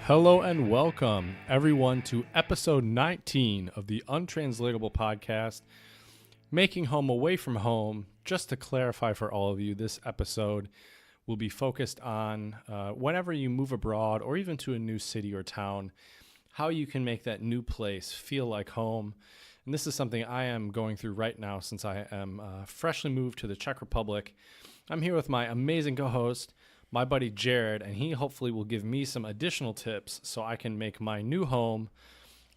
Hello and welcome, everyone, to episode 19 of the Untranslatable podcast, Making Home Away from Home. Just to clarify for all of you, this episode will be focused on whenever you move abroad or even to a new city or town, how you can make that new place feel like home. And this is something I am going through right now since I am freshly moved to the Czech Republic. I'm here with my amazing co-host, my buddy Jared, and he hopefully will give me some additional tips so I can make my new home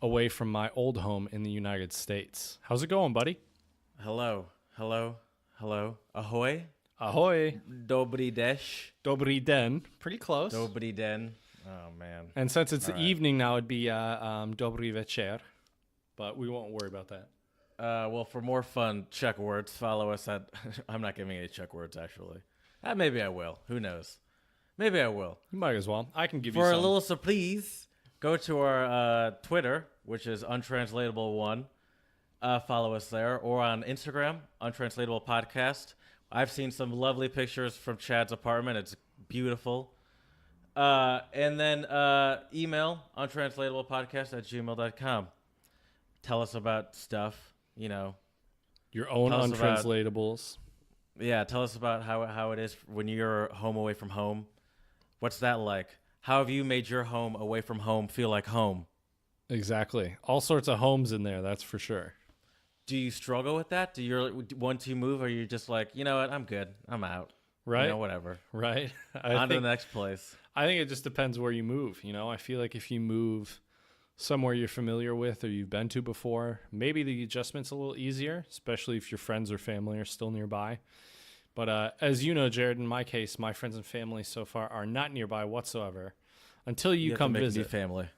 away from my old home in the United States. How's it going, buddy? Hello. Ahoy. Ahoy. Dobrý deš. Dobrý den. Pretty close. Dobrý den. Oh, man. And since it's the evening now, it'd be dobrý večer, but we won't worry about that. Well, for more fun Czech words, follow us at... I'm not giving any Czech words, actually. Maybe I will. Who knows? Maybe I will. You might as well. I can give you some. For a little surprise, go to our Twitter, which is Untranslatable1. Follow us there. Or on Instagram, Untranslatable Podcast. I've seen some lovely pictures from Chad's apartment. It's beautiful. And then email untranslatablepodcast@gmail.com. Tell us about stuff, you know. Your own untranslatables. Yeah, tell us about how it is when you're home away from home. What's that like? How have you made your home away from home feel like home? Exactly. All sorts of homes in there, that's for sure. Do you struggle with that? Once you move, are you just like, you know what, I'm good, I'm out. Right. You know, whatever. Right. On to the next place. I think it just depends where you move. You know, I feel like if you move somewhere you're familiar with or you've been to before, maybe the adjustment's a little easier, especially if your friends or family are still nearby. But as you know, Jared, in my case, my friends and family so far are not nearby whatsoever until you come visit. New family.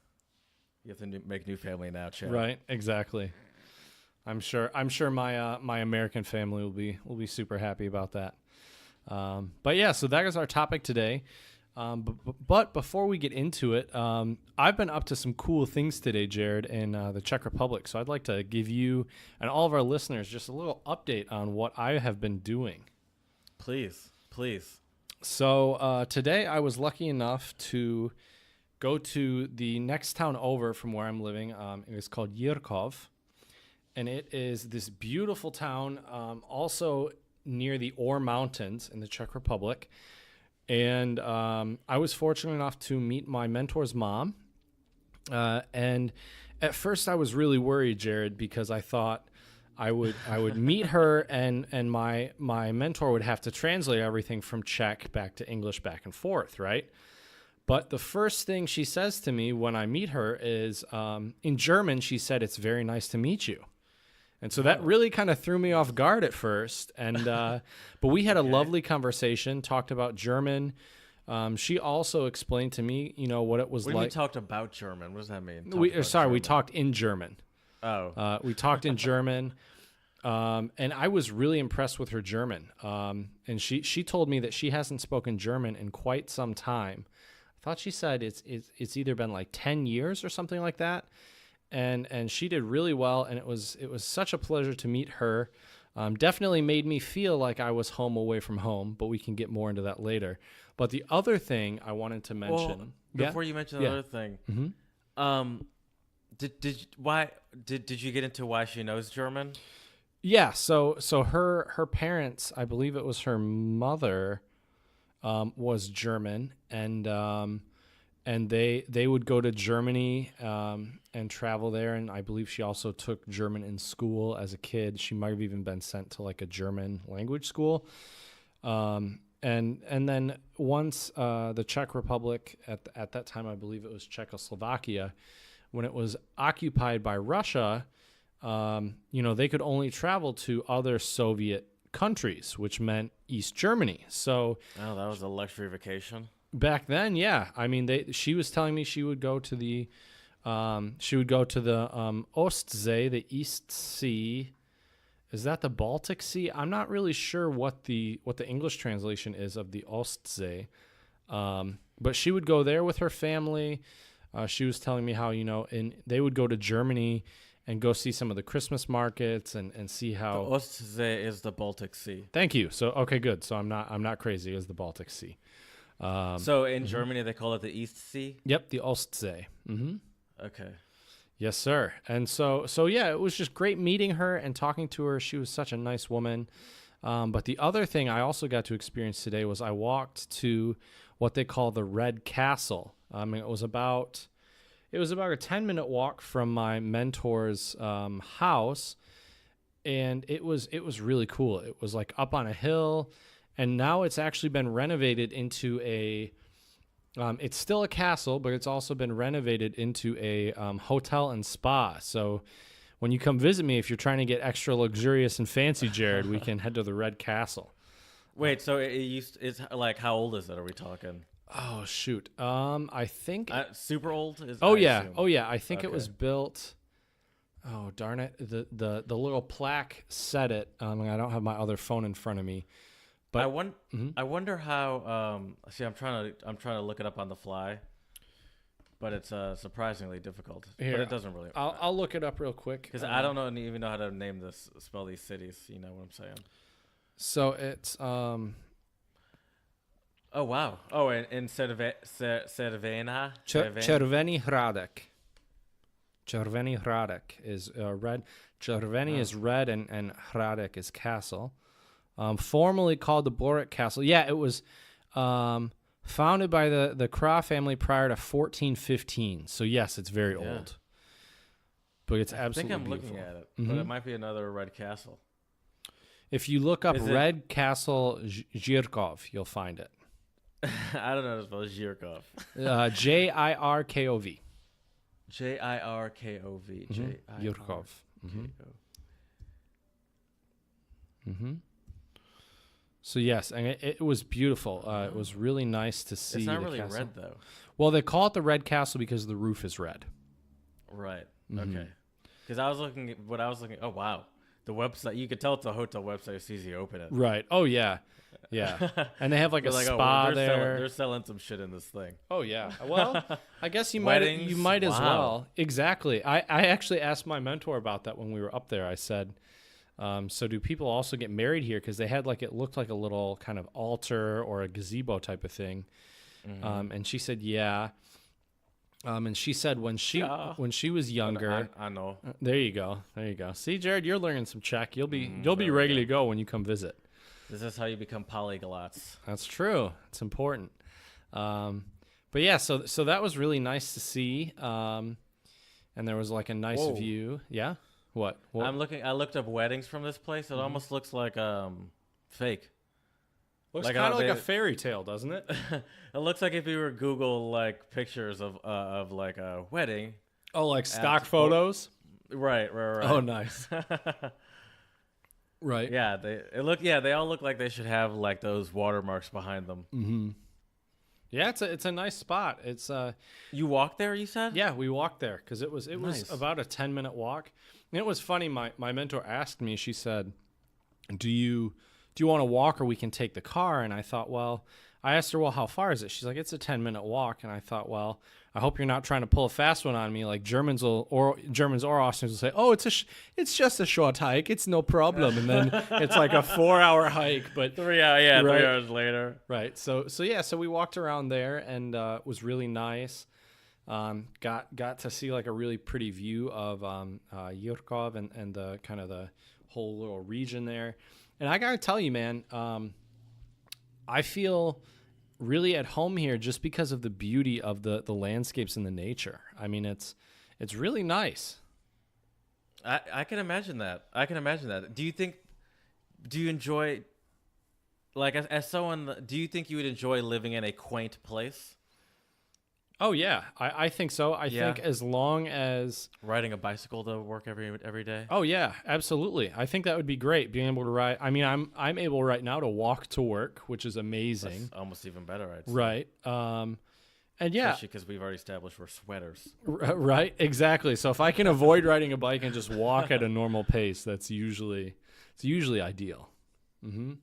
You have to make new family now, Chad. Right, exactly. I'm sure my my American family will be super happy about that. But yeah, so that is our topic today. But before we get into it, I've been up to some cool things today, Jared, in the Czech Republic. So I'd like to give you and all of our listeners just a little update on what I have been doing. Please. So today I was lucky enough to go to the next town over from where I'm living. It is called Jirkov, and it is this beautiful town, also near the Or Mountains in the Czech Republic. And I was fortunate enough to meet my mentor's mom. And at first I was really worried, Jared, because I thought I would meet her and my mentor would have to translate everything from Czech back to English back and forth, right? But the first thing she says to me when I meet her is, in German, she said, "It's very nice to meet you." And so that really kind of threw me off guard at first. And but we had a lovely conversation, talked about German. She also explained to me, you know, what it was like. What do you mean talked about German? What does that mean? We talked in German. Oh. We talked in German. And I was really impressed with her German. And she told me that she hasn't spoken German in quite some time. I thought she said it's either been like 10 years or something like that. And she did really well, and it was such a pleasure to meet her. Definitely made me feel like I was home away from home, but we can get more into that later. But the other thing I wanted to mention... Before you mention the other thing, did you get into why she knows German? Yeah, so her parents, I believe it was her mother, was German, and they would go to Germany and travel there, and I believe she also took German in school as a kid. She might have even been sent to like a German language school. And then once the Czech Republic, at that time I believe it was Czechoslovakia, when it was occupied by Russia, you know, they could only travel to other Soviet countries, which meant East Germany. So that was a luxury vacation. Back then, yeah. I mean, she was telling me she would go to the Ostsee, the East Sea. Is that the Baltic Sea? I'm not really sure what the English translation is of the Ostsee. But she would go there with her family. She was telling me how, you know, they would go to Germany and go see some of the Christmas markets and see how... The Ostsee is the Baltic Sea. Thank you. So, okay, good. So I'm not crazy. It's the Baltic Sea. So in Germany, they call it the East Sea? Yep, the Ostsee. Okay. Yes, sir. And so yeah, it was just great meeting her and talking to her. She was such a nice woman. But the other thing I also got to experience today was I walked to what they call the Red Castle. It was about a 10-minute walk from my mentor's house, and it was really cool. It was like up on a hill, and now it's actually been renovated into a it's still a castle, but it's also been renovated into a hotel and spa. So when you come visit me, if you're trying to get extra luxurious and fancy, Jared, we can head to the Red Castle. Wait, so it's like, how old is it? Are we talking? Oh shoot. I think super old is. Oh I yeah. assume. Oh yeah. I think it Okay. was built. Oh darn it. The little plaque said it. I don't have my other phone in front of me. But I wonder how. See, I'm trying to look it up on the fly, but it's surprisingly difficult. Here, but it doesn't really. I'll look it up real quick Because I don't even know how to spell these cities. You know what I'm saying? So it's Oh wow! Oh, and Cervena. Červený Hradec. Červený Hradec is red. Červený is red, and Hradec is castle. Formerly called the Borek Castle. Yeah, it was founded by the Krah family prior to 1415. So yes, it's very old. But it's absolutely I think I'm beautiful. looking at it, but it might be another red castle. If you look up Red Castle Zhirkov, you'll find it. I don't know how to spell Zhirkov. Jirkov. Jirkov. Zhirkov. So yes, and it was beautiful. It was really nice to see. It's not the really castle. red though. Well, they call it the Red Castle because the roof is red. Right. Okay. Because I was looking. Oh wow, the website. You could tell it's a hotel website as soon as you open it. Right. Oh yeah, yeah. And they have like a Like, spa they're there. They're selling some shit in this thing. Oh yeah. Well, I guess you Weddings? might as Wow. well. Exactly. I actually asked my mentor about that when we were up there. I said, so do people also get married here? Because they had it looked like a little kind of altar or a gazebo type of thing. And she said, yeah. And she said when she was younger, I know. there you go. See, Jared, you're learning some Czech. You'll be ready to go when you come visit. This is how you become polyglots. That's true. It's important. But yeah, so that was really nice to see. And there was like a nice view. Yeah. What? I looked up weddings from this place. It almost looks like fake. Looks like kind of like they- a fairy tale, doesn't it? It looks like if you were Google like pictures of like a wedding. Oh, like stock photos? Right. Oh, nice. Right. Yeah, they all look like they should have like those watermarks behind them. Yeah, it's a nice spot. It's You walked there, you said? yeah, we walked there because it was Nice. about a 10-minute walk. And it was funny. My mentor asked me. She said, "Do you want to walk or we can take the car?" And I thought, well, I asked her, well, how far is it? She's like, it's a 10-minute walk. And I thought, well, I hope you're not trying to pull a fast one on me. Like Germans or Austrians will say, oh, it's just a short hike. It's no problem. And then it's like a 4-hour hike. But 3 hours. Yeah, Right. 3 hours later. right. So we walked around there and it was really nice. Got to see like a really pretty view of Yurkov and the kind of the whole little region there. And I gotta tell you, man, I feel really at home here just because of the beauty of the landscapes and the nature. I mean, it's really nice. I can imagine that. Do you enjoy, like, as someone, do you think you would enjoy living in a quaint place? Oh yeah, I think so. I Yeah. think as long as Riding a bicycle to work every day? oh yeah, absolutely. I think that would be great being able to ride. I mean, I'm able right now to walk to work, which is amazing. That's almost even better, I'd say. Right. And yeah, Especially because we've already established we're sweaters. right, exactly. So if I can avoid riding a bike and just walk at a normal pace, it's usually ideal. And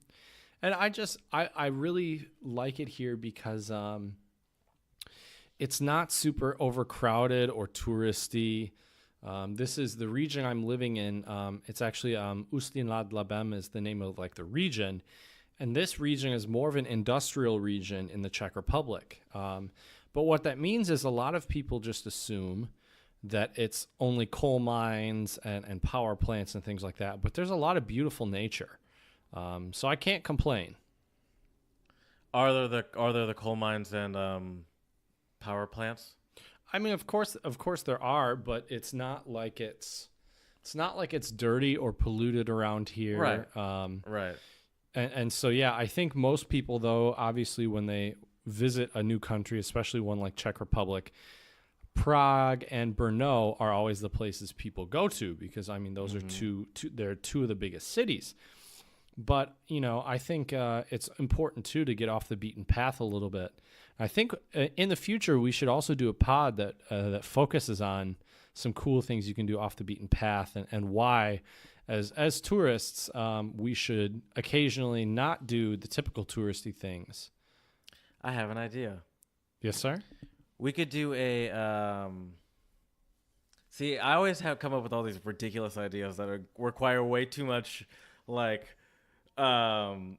I really like it here because it's not super overcrowded or touristy. This is the region I'm living in. It's actually Ústí nad Labem is the name of like the region, And this region is more of an industrial region in the Czech Republic. But what that means is a lot of people just assume that it's only coal mines and power plants and things like that. But there's a lot of beautiful nature. So I can't complain. Are there the coal mines and power plants? I mean, of course there are, but it's not like it's dirty or polluted around here. Right. Right. And so, yeah, I think most people, though, obviously when they visit a new country, especially one like Czech Republic, Prague and Brno are always the places people go to because, I mean, those are they're two of the biggest cities. But, I think it's important, too, to get off the beaten path a little bit. I think in the future, we should also do a pod that focuses on some cool things you can do off the beaten path and why, as tourists, we should occasionally not do the typical touristy things. I have an idea. Yes, sir? We could do a... See, I always come up with all these ridiculous ideas that require way too much, way too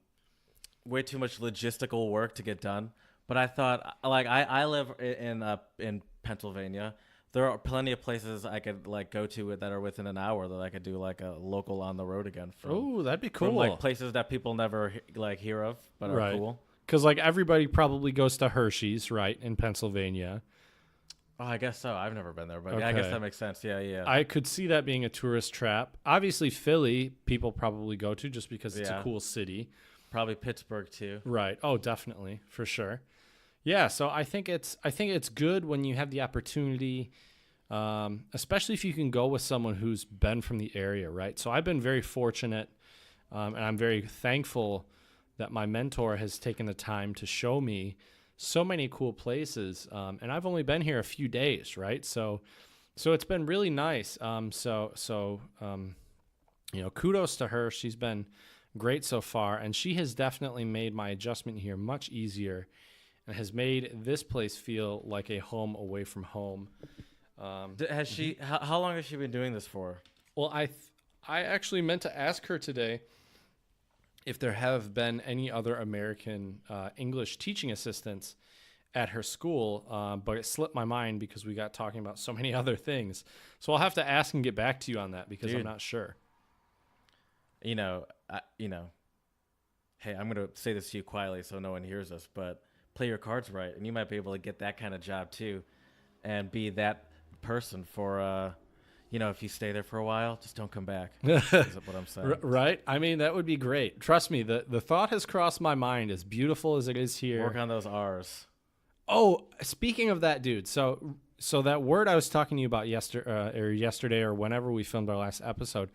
much logistical work to get done. But I thought, I live in Pennsylvania. There are plenty of places I could go to that are within an hour that I could do a local on the road again from. Oh, that'd be cool. From places that people never hear of, but are cool. Because everybody probably goes to Hershey's, right, in Pennsylvania. Oh, I guess so. I've never been there, but I guess that makes sense. Yeah. I could see that being a tourist trap. Obviously, Philly, people probably go to just because it's a cool city. Probably Pittsburgh too. Right. Oh, definitely, for sure. Yeah. So I think it's good when you have the opportunity, especially if you can go with someone who's been from the area, right? So I've been very fortunate, and I'm very thankful that my mentor has taken the time to show me so many cool places. And I've only been here a few days, right? So it's been really nice. Kudos to her. She's been great so far. And she has definitely made my adjustment here much easier and has made this place feel like a home away from home. Has she, how long has she been doing this for? Well, I actually meant to ask her today if there have been any other American English teaching assistants at her school, but it slipped my mind because we got talking about so many other things. So I'll have to ask and get back to you on that because I'm not sure. Hey, I'm going to say this to you quietly so no one hears us, but play your cards right, and you might be able to get that kind of job too and be that person for... if you stay there for a while, just don't come back. Is what I'm saying. Right? I mean, that would be great. Trust me, the thought has crossed my mind, as beautiful as it is here. Work on those R's. Oh, speaking of that, dude. So that word I was talking to you about yesterday or whenever we filmed our last episode,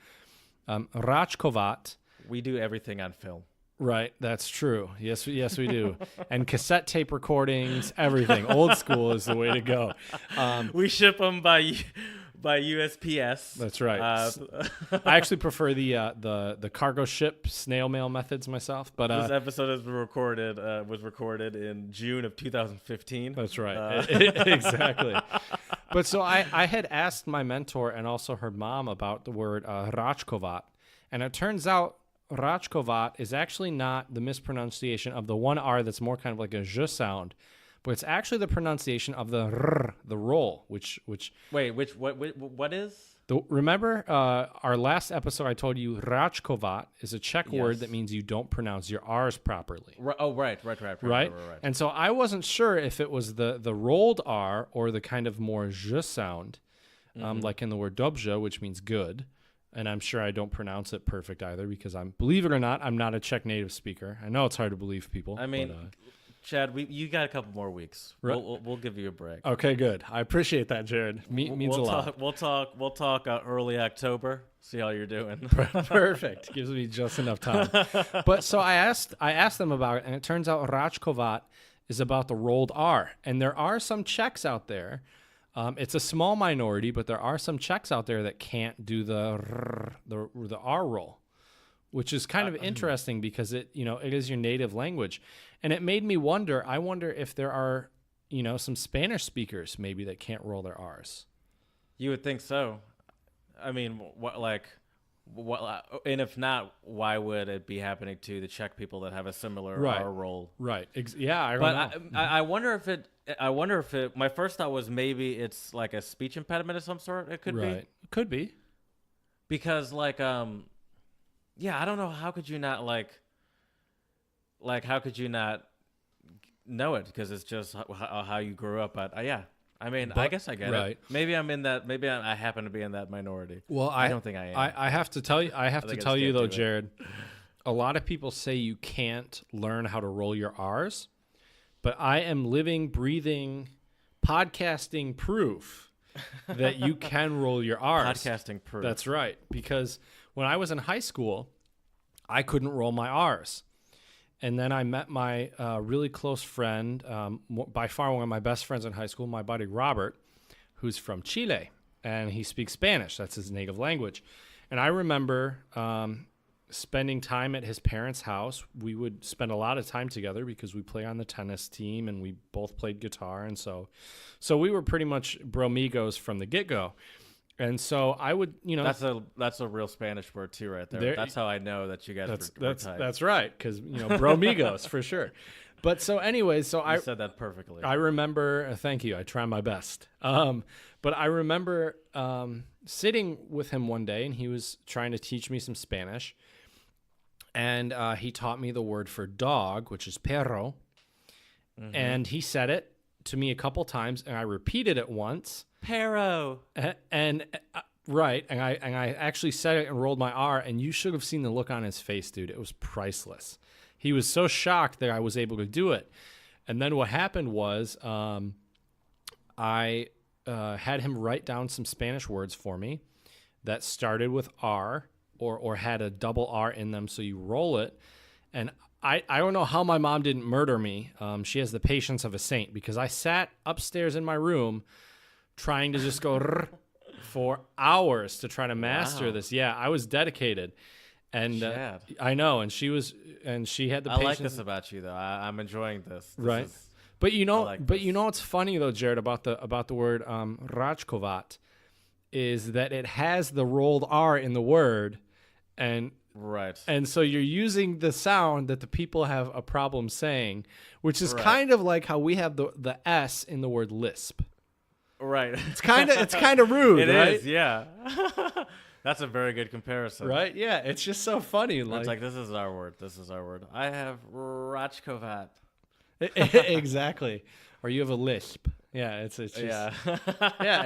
Rachkovat. We do everything on film. Right, that's true. Yes, we do. And cassette tape recordings, everything. Old school is the way to go. We ship them by USPS. That's right. I actually prefer the cargo ship snail mail methods myself. But this episode was recorded in June of 2015. That's right. Exactly. But so I had asked my mentor and also her mom about the word Rachkovat, and it turns out Rachkovat is actually not the mispronunciation of the one R that's more kind of like a zh sound. But it's actually the pronunciation of the r, the roll, which what is? Remember our last episode? I told you Rachkovat is a Czech word that means you don't pronounce your R's properly. Right. And so I wasn't sure if it was the rolled R or the kind of more zh sound, like in the word dobře, which means good. And I'm sure I don't pronounce it perfect either because believe it or not, I'm not a Czech native speaker. I know it's hard to believe people. I mean. Chad, you got a couple more weeks. We'll give you a break. Okay, good. I appreciate that, Jared. Means a lot. We'll talk early October. See how you're doing. Perfect. Gives me just enough time. But so I asked them about it, and it turns out Rachkovat is about the rolled R. And there are some Czechs out there. It's a small minority, but there are some Czechs out there that can't do the R roll, which is kind of interesting because it is your native language. And it made me wonder, I wonder if there are, some Spanish speakers maybe that can't roll their R's. You would think so. I mean, And if not, why would it be happening to the Czech people that have a similar Right. R roll? Right. Yeah, I don't But know. I wonder if it. I wonder if it. My first thought was maybe it's like a speech impediment of some sort. It could be Right. Could be. because yeah, I don't know. How could you not how could you not know it? Because it's just how you grew up. But yeah, I mean, I guess I get right. it. Maybe I'm in that. Maybe I happen to be in that minority. Well, I don't think I am. I have to tell you. I have to think I tell just you can't though, do it. Jared. A lot of people say you can't learn how to roll your R's, but I am living, breathing, podcasting proof that you can roll your R's. Podcasting proof. That's right. Because when I was in high school, I couldn't roll my R's. And then I met my really close friend, by far one of my best friends in high school, my buddy Robert, who's from Chile. And he speaks Spanish. That's his native language. And I remember spending time at his parents' house. We would spend a lot of time together because we play on the tennis team and we both played guitar. And so we were pretty much bromigos from the get-go. And so I would, that's a real Spanish word too, right there. That's how I know that you guys were tight. That's right, because bromigos for sure. But so anyways, I said that perfectly. I remember. Thank you. I try my best. But I remember sitting with him one day, and he was trying to teach me some Spanish, and he taught me the word for dog, which is perro, and he said it to me a couple times, and I repeated it once. Perro. And right, and I actually said it and rolled my R, and you should have seen the look on his face, dude. It was priceless. He was so shocked that I was able to do it. And then what happened was I had him write down some Spanish words for me that started with R or had a double R in them, so you roll it. And I don't know how my mom didn't murder me. She has the patience of a saint, because I sat upstairs in my room trying to just go for hours to try to master this. Yeah, I was dedicated. And I know, and she had the patience. I like this about you, though. I'm enjoying this. Right. But what's funny though, Jared, about the word Rajkovat is that it has the rolled R in the word, and right. And so you're using the sound that the people have a problem saying, which is kind of like how we have the S in the word lisp. Right. It's kind of rude, It right? is, yeah. That's a very good comparison. Right? Yeah, it's just so funny. It's like, this is our word. This is our word. I have Rajkovat. Exactly. Or you have a lisp. Yeah, it's just yeah. yeah,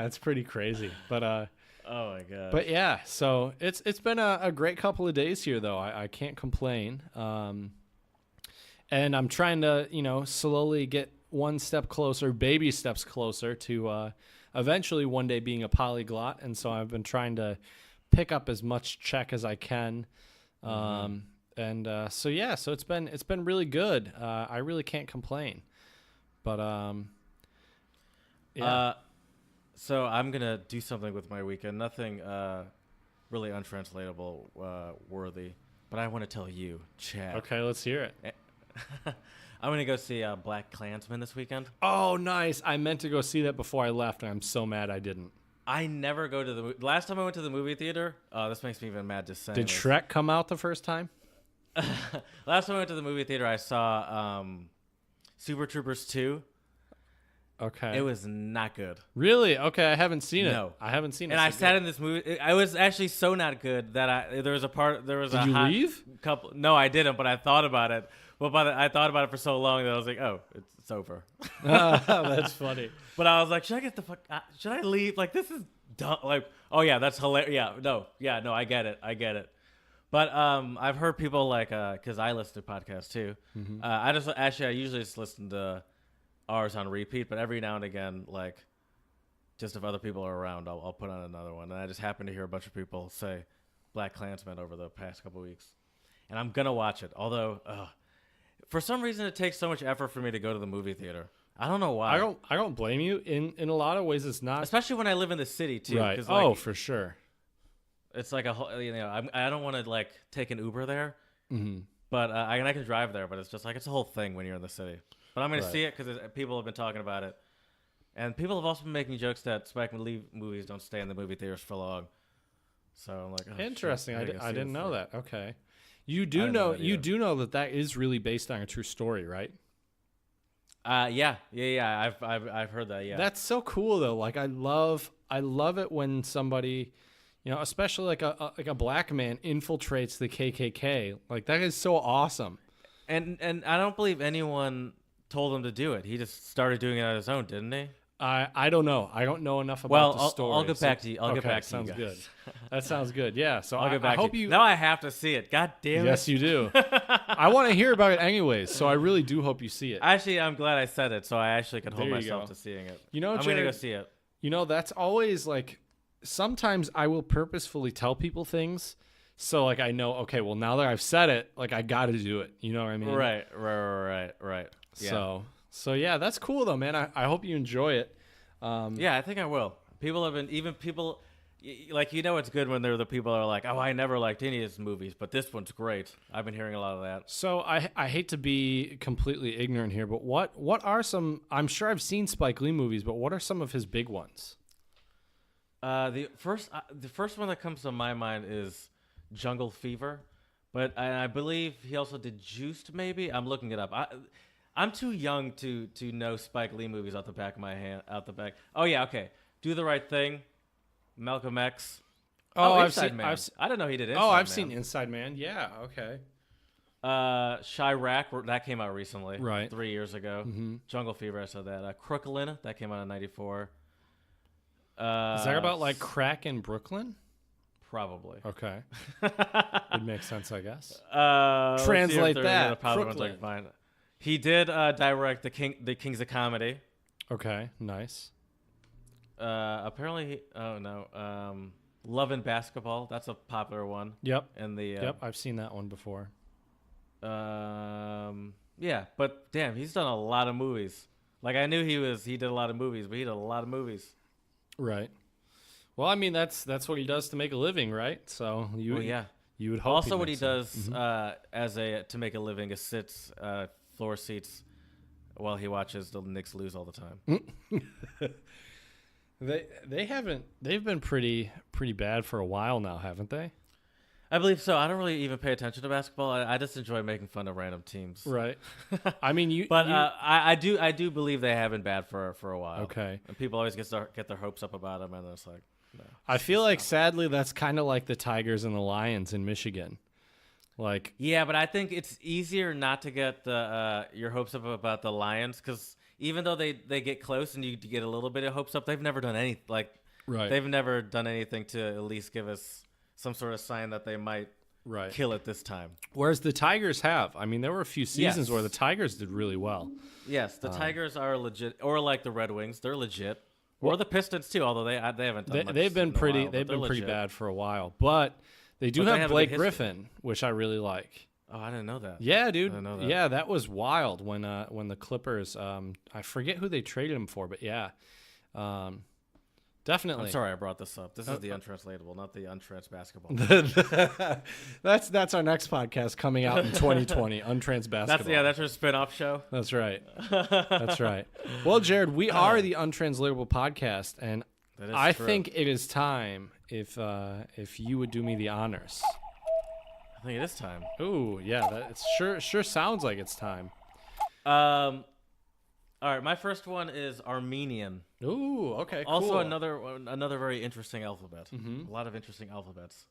it's pretty crazy. But oh my god. But yeah, so it's been a great couple of days here though. I can't complain. And I'm trying to, slowly get one step closer, baby steps closer to eventually one day being a polyglot. And so I've been trying to pick up as much Czech as I can. So it's been really good. I really can't complain. But yeah. So I'm gonna do something with my weekend. Nothing really untranslatable worthy. But I want to tell you, Chad. Okay, let's hear it. I'm going to go see Black Klansman this weekend. Oh, nice. I meant to go see that before I left, and I'm so mad I didn't. I never go to the last time I went to the movie theater. This makes me even mad just saying. Did Shrek come out the first time? Last time I went to the movie theater, I saw Super Troopers 2. Okay. It was not good. Really? Okay, I haven't seen it. No. I haven't seen it. And I sat in this movie. I was actually so not good that Did you leave? Couple. No, I didn't, but I thought about it. Well, I thought about it for so long that I was like, oh, it's over. That's funny. But I was like, should I get the fuck? Should I leave? Like, this is dumb. Like, oh yeah, that's hilarious. Yeah, no, I get it. But I've heard people like, because I listen to podcasts too. Mm-hmm. I usually just listen to ours on repeat, but every now and again, like, just if other people are around, I'll put on another one. And I just happened to hear a bunch of people say Black Klansman over the past couple weeks, and I'm gonna watch it. Although, for some reason, it takes so much effort for me to go to the movie theater. I don't know why. I don't blame you. In a lot of ways, it's not. Especially when I live in the city too. Right. Like, for sure. It's like a whole. I don't want to like take an Uber there. Mm-hmm. But I can drive there. But it's just like it's a whole thing when you're in the city. But I'm going to see it because people have been talking about it. And people have also been making jokes that Spike Lee movies don't stay in the movie theaters for long. So I'm like, oh, Interesting. shit, I didn't know that. Okay. I had no idea. You do know that is really based on a true story, right? Yeah. I've heard that. Yeah. That's so cool though. Like I love it when somebody, especially like a black man infiltrates the KKK. Like that is so awesome. And I don't believe anyone told him to do it. He just started doing it on his own, didn't he? I don't know. I don't know enough about the story. I'll get back to you. I'll get back to sounds you. Good. That sounds good. Yeah. So I'll get back I hope to you. you. Now I have to see it. God damn it. Yes, you do. I want to hear about it anyways. So I really do hope you see it. Actually, I'm glad I said it, so I actually can hold There you myself go. to seeing it. I'm going to go see it. That's always like. Sometimes I will purposefully tell people things, so like I know. Okay, well now that I've said it, like I got to do it. You know what I mean? Right. Yeah. So yeah, that's cool though, man. I hope you enjoy it. Yeah, I think I will. People have been, even people, like, it's good when they're the people that are like, oh, I never liked any of his movies, but this one's great. I've been hearing a lot of that. So I hate to be completely ignorant here, but what are some, I'm sure I've seen Spike Lee movies, but what are some of his big ones? The first one that comes to my mind is Jungle Fever, but I believe he also did Juiced, maybe? I'm looking it up. I'm too young to know Spike Lee movies out the back of my hand. Oh yeah, okay. Do the Right Thing, Malcolm X. Inside Man. I don't know he did Inside Man. I've seen Inside Man. Yeah, okay. Chirac, that came out recently, right? 3 years ago. Mm-hmm. Jungle Fever, I saw that. Crooklyn, that came out in '94. Is that about like crack in Brooklyn? Probably. Okay. It makes sense, I guess. Translate that. Brooklyn. Fine. He did direct the Kings of Comedy. Okay, nice. Apparently, Love and Basketball. That's a popular one. Yep. And yep, I've seen that one before. Yeah, but damn, he's done a lot of movies. Like I knew he did a lot of movies, but he did a lot of movies. Right. Well, I mean that's what he does to make a living, right? So you would hope. Also, what he does to make a living is sits floor seats while he watches the Knicks lose all the time. They've been pretty bad for a while now, haven't they? I believe so. I don't really even pay attention to basketball. I just enjoy making fun of random teams. Right. I mean, I do believe they have been bad for a while. Okay. And people always get their hopes up about them, and it's like, no. I feel like sadly that's kind of like the Tigers and the Lions in Michigan. Like. Yeah, but I think it's easier not to get your hopes up about the Lions because even though they get close and you get a little bit of hopes up, they've never done anything They've never done anything to at least give us some sort of sign that they might kill it this time. Whereas the Tigers have. I mean, there were a few seasons where the Tigers did really well. Yes, the Tigers are legit, or like the Red Wings, they're legit. Or the Pistons too, although they haven't done much. They've been pretty. While, they've been pretty legit. bad for a while, but they do have Blake Griffin, which I really like. Oh, I didn't know that. Yeah, dude. I didn't know that. Yeah, that was wild when the Clippers. I forget who they traded him for, but yeah, definitely. I'm sorry I brought this up. This is the Untranslatable, not the Untrans Basketball. That's our next podcast coming out in 2020. Untrans Basketball. That's our spin-off show. That's right. That's right. Well, Jared, we are the Untranslatable podcast, and I think it is time if you would do me the honors. I think it is time. Ooh, yeah, that sure sounds like it's time. All right, my first one is Armenian. Ooh, okay, cool. Also another very interesting alphabet. Mm-hmm. A lot of interesting alphabets.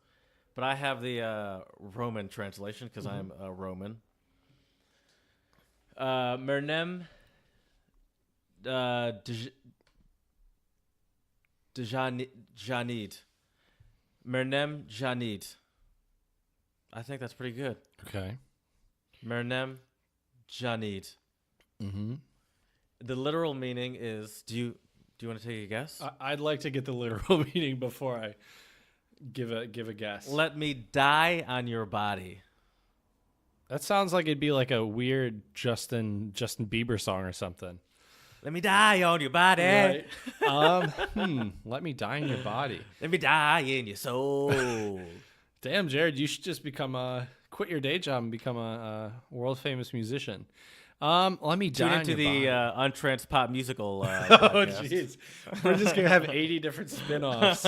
But I have the Roman translation because I'm Roman. Mernem Janid. Mernem Janid. I think that's pretty good. Okay. Mernem Janid. Mm-hmm. The literal meaning is, do you want to take a guess? I'd like to get the literal meaning before I give a guess. Let me die on your body. That sounds like it'd be like a weird Justin Bieber song or something. Let me die on your body. Right. Let me die in your body. Let me die in your soul. Damn, Jared, you should just become quit your day job and become a world famous musician. Let me Tune die into on the your body. Untrans Pop Musical Oh, podcast. jeez. We're just going to have 80 different spin-offs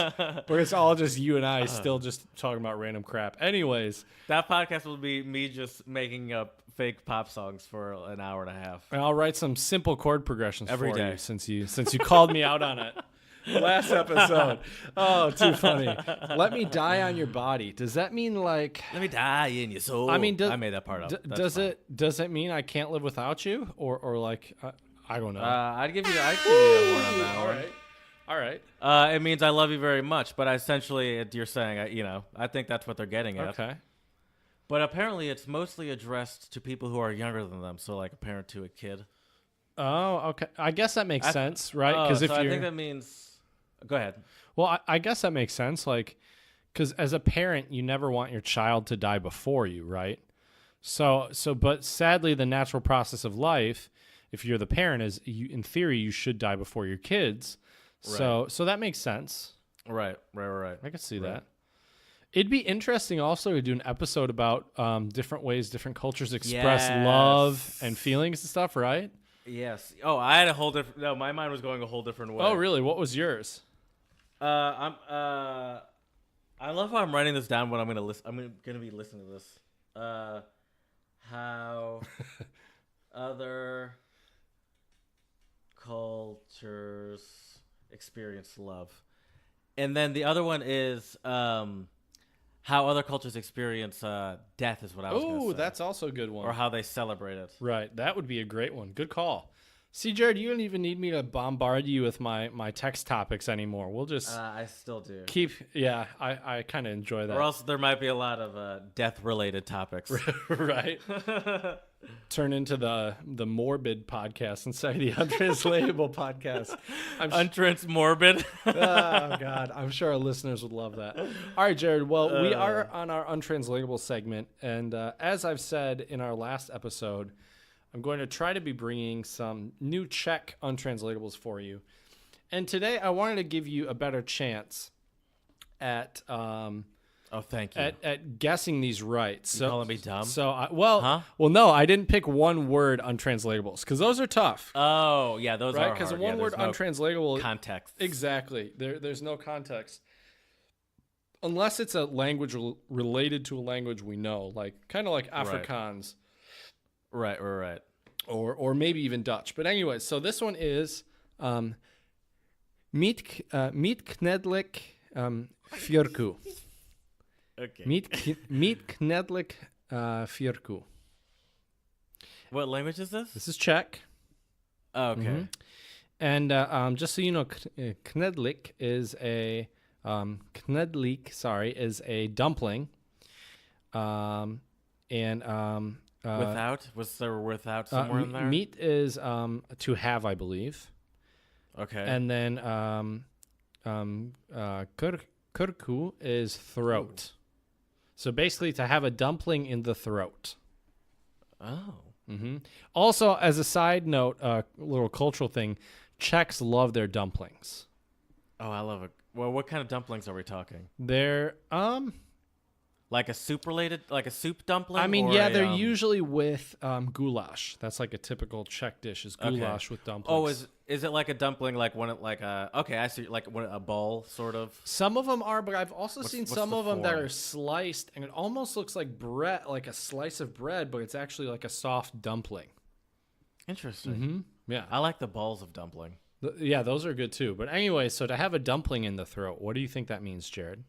where it's all just you and I still just talking about random crap. Anyways. That podcast will be me just making up fake pop songs for an hour and a half. And I'll write some simple chord progressions Every for day. you since you called me out on it last episode. Oh, too funny. Let me die on your body. Does that mean like... Let me die in your soul. I mean, I made that part up. Does it mean I can't live without you, or like I don't know? I'd give you a horn on that one. All right. It means I love you very much, but essentially you're saying, I think that's what they're getting at. Okay. But apparently it's mostly addressed to people who are younger than them, so like a parent to a kid. Oh, okay. I guess that makes sense, right? Because Because I think that means. Go ahead. well, I guess that makes sense. Like, because as a parent, you never want your child to die before you, right? But sadly, the natural process of life, if you're the parent, is in theory you should die before your kids. So that makes sense. Right. I could see that. It'd be interesting also to do an episode about different ways different cultures express love and feelings and stuff, right? Yes. Oh, I had a whole different. No, my mind was going a whole different way. Oh, really? What was yours? I love how I'm writing this down when I'm gonna listen. I'm gonna be listening to this. How other cultures experience love, and then the other one is how other cultures experience death is what I was going to say. Oh, that's also a good one. Or how they celebrate it. Right. That would be a great one. Good call. See, Jared, you don't even need me to bombard you with my text topics anymore. We'll just I still do. Yeah, I kind of enjoy that. Or else there might be a lot of death-related topics. Right. Turn into the morbid podcast instead of the untranslatable podcast. Untransmorbid. Oh, God. I'm sure our listeners would love that. All right, Jared. Well, we are on our untranslatable segment. And as I've said in our last episode, I'm going to try to be bringing some new Czech untranslatables for you. And today I wanted to give you a better chance at thank you. at guessing these right. So calling me dumb? Well, no, I didn't pick one word untranslatables because those are tough. Oh, yeah, those right? are Because hard. one word no untranslatable context. Exactly. There's no context. Unless it's a language related to a language we know, like kind of like Afrikaans. Right. Or maybe even Dutch. But anyway, so this one is Meet Knedlik Fjörku. Okay. Meet Knedlik Fjörku. What language is this? This is Czech. Oh, okay. Mm-hmm. And just so you know, Knedlik is a dumpling. Was there without somewhere in there? Meat is to have, I believe. Okay. And then kurku is throat. So basically to have a dumpling in the throat. Oh. Mm-hmm. Also, as a side note, a little cultural thing, Czechs love their dumplings. Oh, I love it. Well, what kind of dumplings are we talking? They're like a soup dumpling? I mean, they're usually with goulash. That's like a typical Czech dish is goulash with dumplings. Oh, is it like a dumpling like okay, I see, like a bowl sort of? Some of them are, but I've also seen what's some the of them that form? are sliced and it almost looks like bread, like a slice of bread, but it's actually like a soft dumpling. Interesting. Mm-hmm. Yeah. I like the balls of dumpling. Yeah, those are good too. But anyway, so to have a dumpling in the throat, what do you think that means, Jared?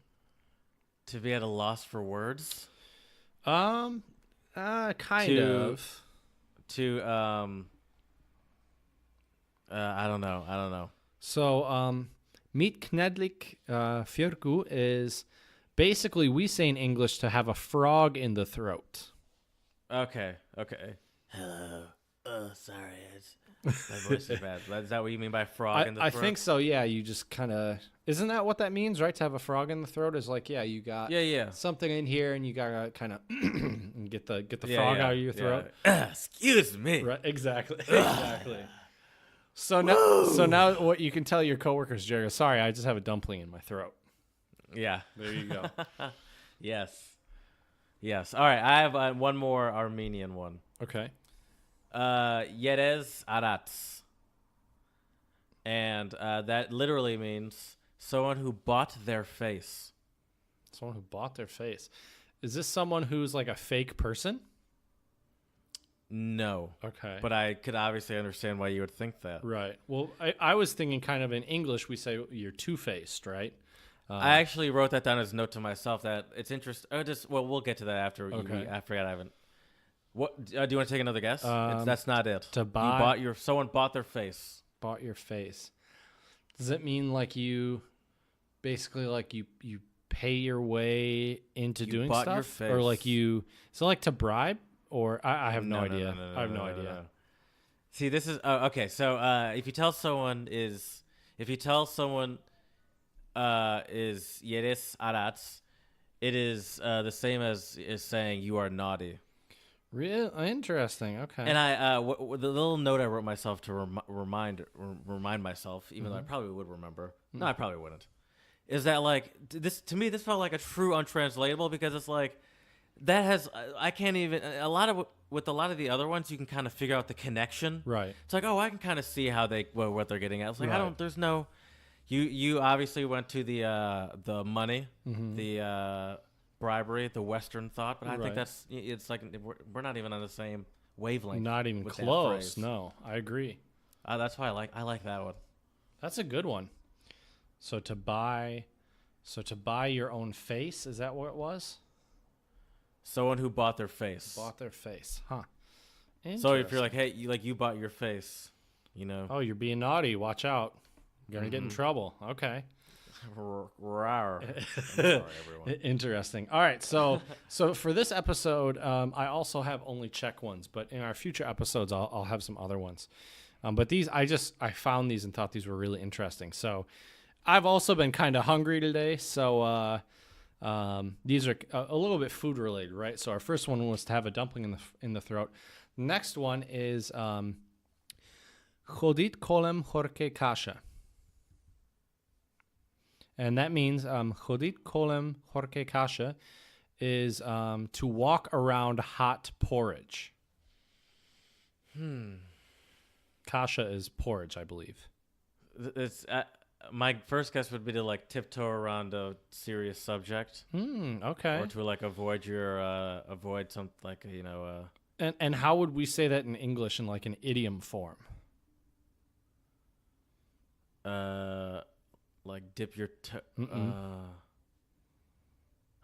To be at a loss for words? Kind of. I don't know. So, Meet Knedlik Fjörku is basically, we say in English, to have a frog in the throat. Okay. Hello. Oh, sorry. My voice is bad. Is that what you mean by frog in the throat? I think so, yeah. You just kind of... Isn't that what that means, right? To have a frog in the throat is like, you got something in here and you got to kind of get the frog out of your throat. Excuse me. Right, exactly. Exactly. So now what you can tell your coworkers, Jerry, sorry, I just have a dumpling in my throat. Yeah. There you go. Yes. Yes. All right. I have one more Armenian one. Okay. Yerez Arats. And that literally means someone who bought their face. Someone who bought their face. Is this someone who's like a fake person? No. Okay. But I could obviously understand why you would think that. Right. Well, I was thinking kind of in English, we say you're two-faced, right? I actually wrote that down as a note to myself that it's interesting. We'll get to that after. Okay. I forgot I haven't. What do you want to take another guess? That's not it. To buy. Someone bought their face. Bought your face. Does it mean like you basically like you pay your way into doing bought stuff? your face. Or like you, so like to bribe? Or I have no idea. No, I have no idea. No. See, this is okay. So if you tell someone is Yeris Arats, it is the same as saying you are naughty. Real interesting. Okay. And I the little note I wrote myself to remind myself, even though I probably would remember. No, I probably wouldn't. Is that like this to me? This felt like a true untranslatable because it's like that has I can't even with a lot of the other ones you can kind of figure out the connection. Right. It's like, oh, I can kind of see how what they're getting at. It's like Right. there's no. You obviously went to the money, the bribery, the Western thought, but I think Right. it's like we're not even on the same wavelength. Not even with that close. phrase. No, I agree. That's why I like that one. That's a good one. So to buy your own face, is that what it was? Someone who bought their face. Bought their face, huh? So if you're like, hey, you bought your face, you know. Oh, you're being naughty. Watch out. You're gonna get in trouble. Okay. Rawr. I'm sorry, everyone. Interesting. All right. So for this episode, I also have only Czech ones, but in our future episodes, I'll have some other ones. But these, I found these and thought these were really interesting. So I've also been kind of hungry today. So these are a little bit food related, right? So our first one was to have a dumpling in the throat. The next one is chodit kolem horké kaše. And that means chodit kolem horké kaše is to walk around hot porridge. Kasha is porridge, I believe. It's my first guess would be to like tiptoe around a serious subject. Okay. Or to like avoid something like And how would we say that in English in like an idiom form? Like dip your toe.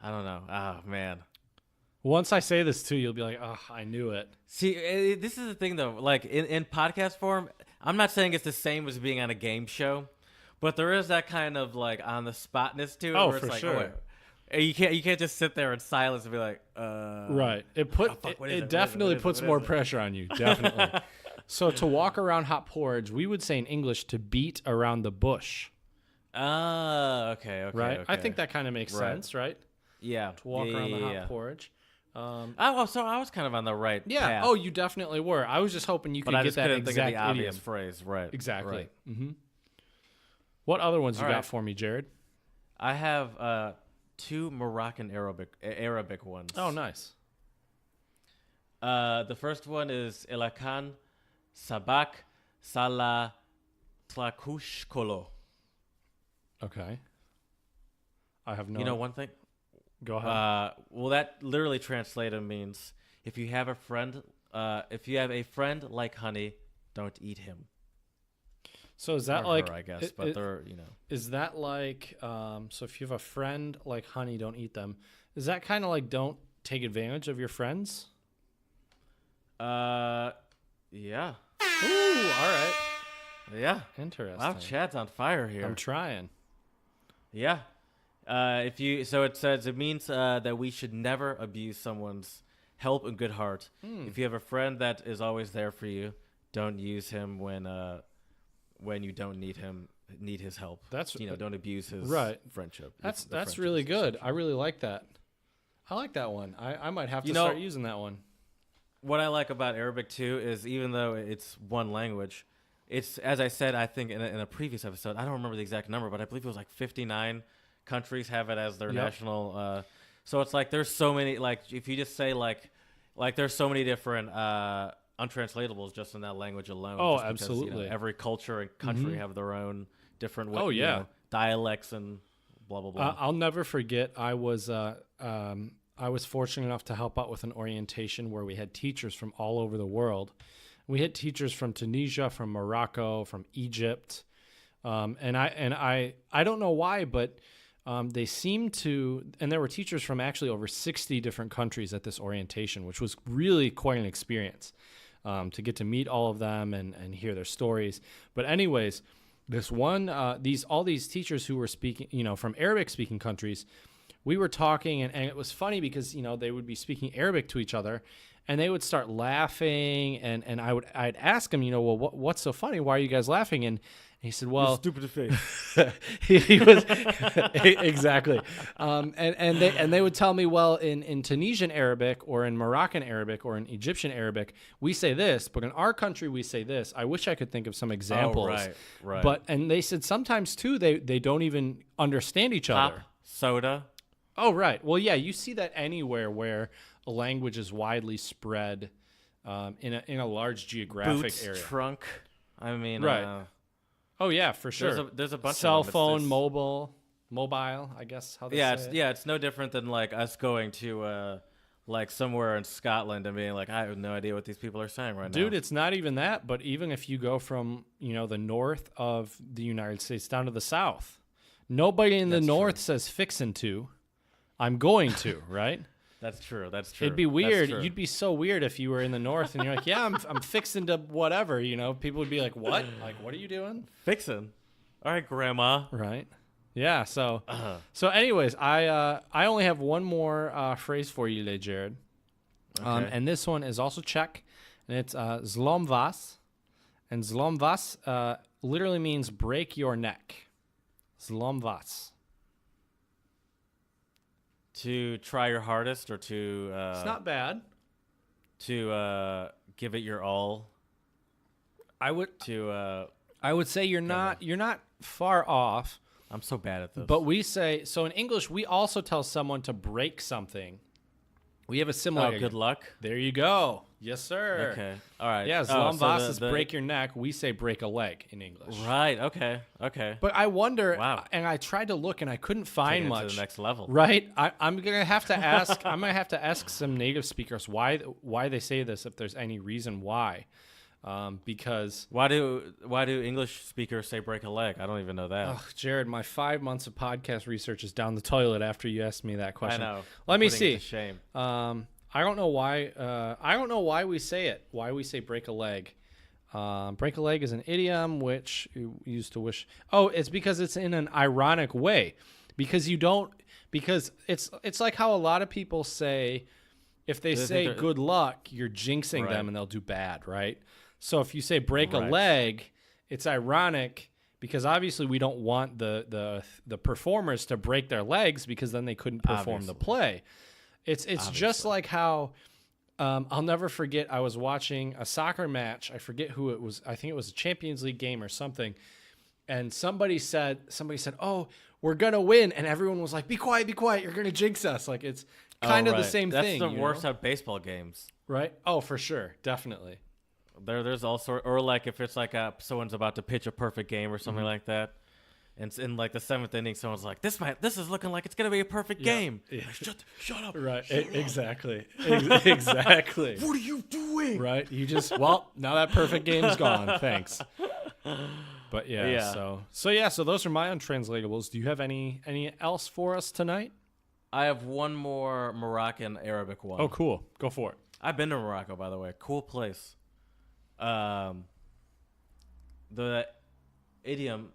I don't know. Oh man. Once I say this too, you'll be like, "Oh, I knew it." See, this is the thing though. Like in podcast form, I'm not saying it's the same as being on a game show, but there is that kind of like on the spotness to it. Oh, where it's for like, sure. You can't just sit there in silence and be like, Right. It definitely puts What more is it? pressure on you. Definitely. So to walk around hot porridge, we would say in English to beat around the bush. Okay. Right. Okay. I think that kind of makes Right. sense, right? Yeah. To walk around the hot yeah. porridge. So I was kind of on the right Yeah. path. Oh, you definitely were. I was just hoping you but could I get just that couldn't think of exact the obvious idiom. phrase. Right. Exactly. Right. Mm-hmm. What other ones you All got right. for me, Jared? I have two Moroccan Arabic ones. Oh, nice. The first one is Elakan Sabak Salah Tlakush Kolo. Okay. I have no. You know one thing? Go ahead. Well, that literally translated means if you have a friend like honey, don't eat him. So is that Or like? her, I guess, but they're Is that like? So if you have a friend like honey, don't eat them. Is that kind of like don't take advantage of your friends? Yeah. Ooh, all right. Yeah. Interesting. Wow, Chad's on fire here. I'm trying. Yeah. So it says it means that we should never abuse someone's help and good heart. If you have a friend that is always there for you, don't use him when you don't need his help. That's don't abuse his friendship. That's really good. I really like that. I like that one. I might have to start using that one. What I like about Arabic too is even though it's one language, it's, as I said, I think in a previous episode, I don't remember the exact number, but I believe it was like 59 countries have it as their national So it's like there's so many, like if you just say like there's so many different untranslatables just in that language alone. Oh, just because, absolutely. every culture and country have their own different Oh, yeah. dialects and blah blah blah. I'll never forget. I was fortunate enough to help out with an orientation where we had teachers from all over the world. We had teachers from Tunisia, from Morocco, from Egypt, and I don't know why, but they seemed to, and there were teachers from actually over 60 different countries at this orientation, which was really quite an experience to get to meet all of them and hear their stories. But anyways, this one, all these teachers who were speaking, from Arabic-speaking countries, we were talking, and it was funny because they would be speaking Arabic to each other, and they would start laughing, and I'd ask him, well, what's so funny? Why are you guys laughing? And he said, well, stupid face. he was exactly. And they would tell me, well, in Tunisian Arabic or in Moroccan Arabic or in Egyptian Arabic, we say this, but in our country we say this. I wish I could think of some examples. Oh, right. But and they said sometimes too they don't even understand each Pop, other. soda. Oh, right. Well, yeah, you see that anywhere where a language is widely spread in a large geographic Boots, area. trunk. I mean, Right. Oh yeah, for sure. There's a bunch cell of them. phone, mobile, I guess how they say it. It's no different than like us going to like somewhere in Scotland and being like, I have no idea what these people are saying right now. Dude, it's not even that, but even if you go from, the north of the United States down to the south, nobody in the north says fixin' to. I'm going to, right? That's true. That's true. It'd be weird. True. You'd be so weird if you were in the north and you're like, yeah, I'm fixing to whatever, People would be like, what? Like, what are you doing? Fixin'. All right, Grandma. Right. Yeah, so anyways, I only have one more phrase for you today, Jared. Okay. And this one is also Czech, and it's zlom vas. And zlom vas literally means break your neck. Zlom vas. To try your hardest or to... It's not bad. To give it your all. I would say you're not far off. I'm so bad at this. But we say, so in English, we also tell someone to break something. We have a similar. Oh, good luck. There you go. Yes, sir. Okay. All right. Yeah, zlom vas is break your neck. We say break a leg in English. Right. Okay. But I wonder, Wow. and I tried to look, and I couldn't find Taking it much. to the next level. Right? I'm gonna have to ask. I'm gonna have to ask some native speakers why they say this, if there's any reason why. Because why do English speakers say break a leg? I don't even know that. Jared, my 5 months of podcast research is down the toilet after you asked me that question. I know. Let me Putting see. it to shame. I don't know why. I don't know why we say it. Why we say break a leg. Break a leg is an idiom which you used to wish. Oh, it's because it's in an ironic way. Because it's like how a lot of people say, if they say good luck, you're jinxing them and they'll do bad, right? So if you say break a leg, it's ironic because obviously we don't want the performers to break their legs because then they couldn't perform the play. It's just like how I'll never forget. I was watching a soccer match. I forget who it was. I think it was a Champions League game or something. And somebody said, "Oh, we're gonna win," and everyone was like, "Be quiet, be quiet. You're gonna jinx us." Like it's kind of the same thing. That's the worst at baseball games, right? Oh, for sure, definitely. There's all sort, or like if it's like someone's about to pitch a perfect game or something like that. And it's in like the 7th inning, someone's like, "This is looking like it's gonna be a perfect game." Yeah. Shut up! Right? Exactly. Exactly. What are you doing? Right? You just now that perfect game's gone. Thanks. But so those are my untranslatables. Do you have any else for us tonight? I have one more Moroccan Arabic one. Oh, cool. Go for it. I've been to Morocco, by the way. Cool place. The idiom,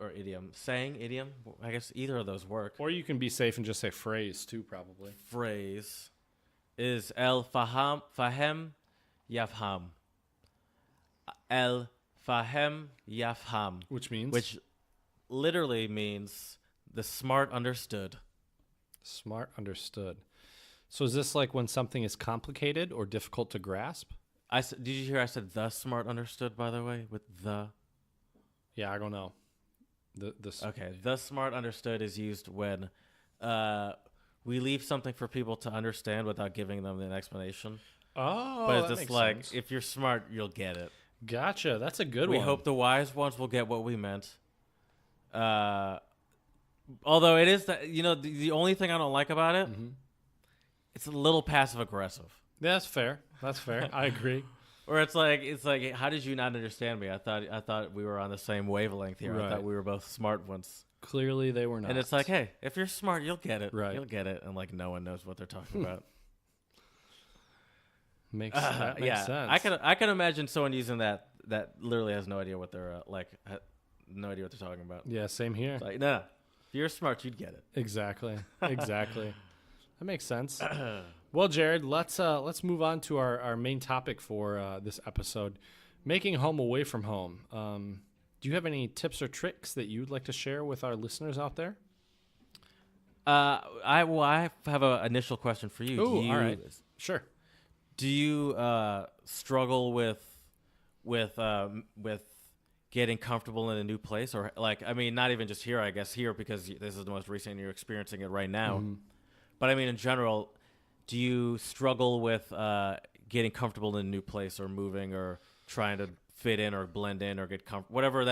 I guess either of those work. Or you can be safe and just say phrase too, probably. Phrase is el fahem yafham. El fahem yafham. Which literally means the smart understood. Smart understood. So is this like when something is complicated or difficult to grasp? Did you hear I said the smart understood, by the way, with the? Yeah, I don't know. Okay, the smart understood is used when we leave something for people to understand without giving them an explanation. Oh, But it's that just makes like, sense. if you're smart, you'll get it. Gotcha. That's a good We one. hope the wise ones will get what we meant. Although it is that, the only thing I don't like about it, it's a little passive aggressive. That's fair. That's fair. I agree. Or it's like, how did you not understand me? I thought we were on the same wavelength here. Right. I thought we were both smart ones. Clearly, they were not. And it's like, hey, if you're smart, you'll get it. Right. You'll get it. And like, no one knows what they're talking about. That makes sense. I can imagine someone using that literally has no idea what they're no idea what they're talking about. Yeah, same here. It's like, no, if you're smart, you'd get it. Exactly. Exactly. That makes sense. Well, Jared, let's move on to our main topic for this episode, making home away from home. Do you have any tips or tricks that you'd like to share with our listeners out there? I have an initial question for you. Ooh, all right. Sure. Do you struggle with getting comfortable in a new place, or not even just here? I guess here because this is the most recent and you're experiencing it right now. Mm-hmm. But I mean, in general, do you struggle with getting comfortable in a new place, or moving, or trying to fit in, or blend in, or get whatever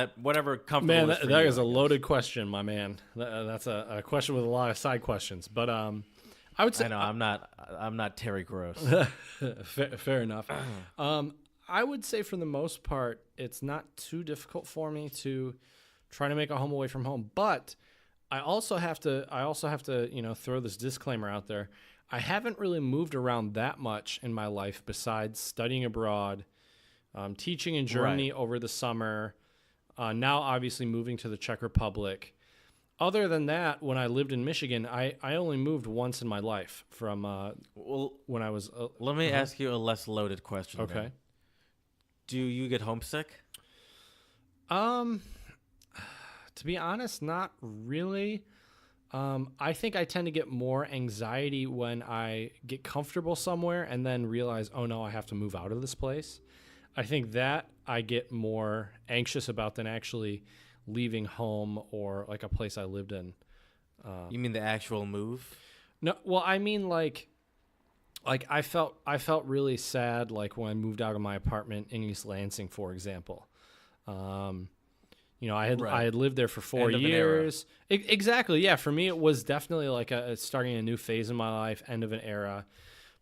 comfortable? Man, is for that you, is I a guess. loaded question, my man. That's a question with a lot of side questions. But I would say I know I'm not Terry Gross. fair enough. I would say for the most part, it's not too difficult for me to try to make a home away from home. But I also have to throw this disclaimer out there. I haven't really moved around that much in my life besides studying abroad, teaching in Germany over the summer, now obviously moving to the Czech Republic. Other than that, when I lived in Michigan, I only moved once in my life from when I was... Let me ask you a less loaded question. Okay. Then. Do you get homesick? To be honest, not really. I think I tend to get more anxiety when I get comfortable somewhere and then realize, oh no, I have to move out of this place. I think that I get more anxious about than actually leaving home or like a place I lived in. You mean the actual move? No, well, I mean like I felt really sad like when I moved out of my apartment in East Lansing, for example. I had lived there for 4 End of an years. Exactly, yeah. For me, it was definitely like starting a new phase in my life, end of an era.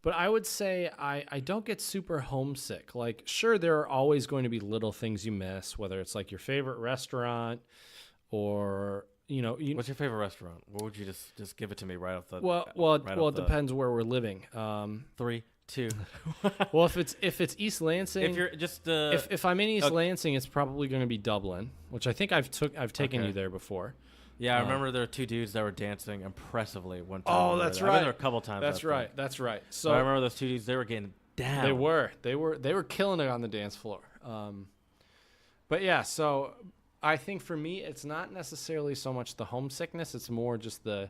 But I would say I don't get super homesick. Like, sure, there are always going to be little things you miss, whether it's like your favorite restaurant or What's your favorite restaurant? What would you just give it to me right off the? It depends where we're living. 3, 2. Well, if it's East Lansing, If you're just if I'm in East Lansing, it's probably going to be Dublin, which I think I've taken Okay. you there before. Yeah, I remember there were 2 dudes that were dancing impressively one time. Oh, we were that's there. right. I've been there a couple times. That's I right. think. That's right. So So I remember those 2 dudes. They were getting down. they were killing it on the dance floor. But yeah, so I think for me, it's not necessarily so much the homesickness. It's more just the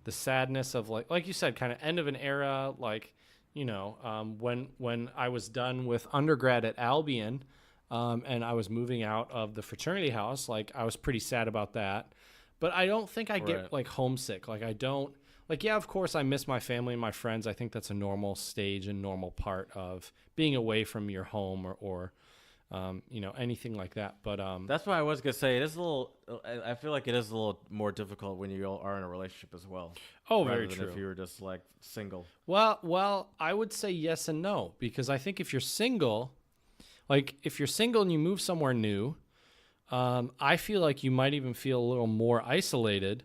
sadness of like you said, kind of end of an era. Like, when I was done with undergrad at Albion, and I was moving out of the fraternity house, like I was pretty sad about that. But I don't think I get Right. like homesick. Like I don't like, yeah, of course I miss my family and my friends. I think that's a normal stage and normal part of being away from your home or anything like that. But That's what I was gonna say. It is a little. I feel like it is a little more difficult when you are in a relationship as well. oh, rather very than true. If you were just like single. Well, I would say yes and no, because I think if you're single and you move somewhere new, I feel like you might even feel a little more isolated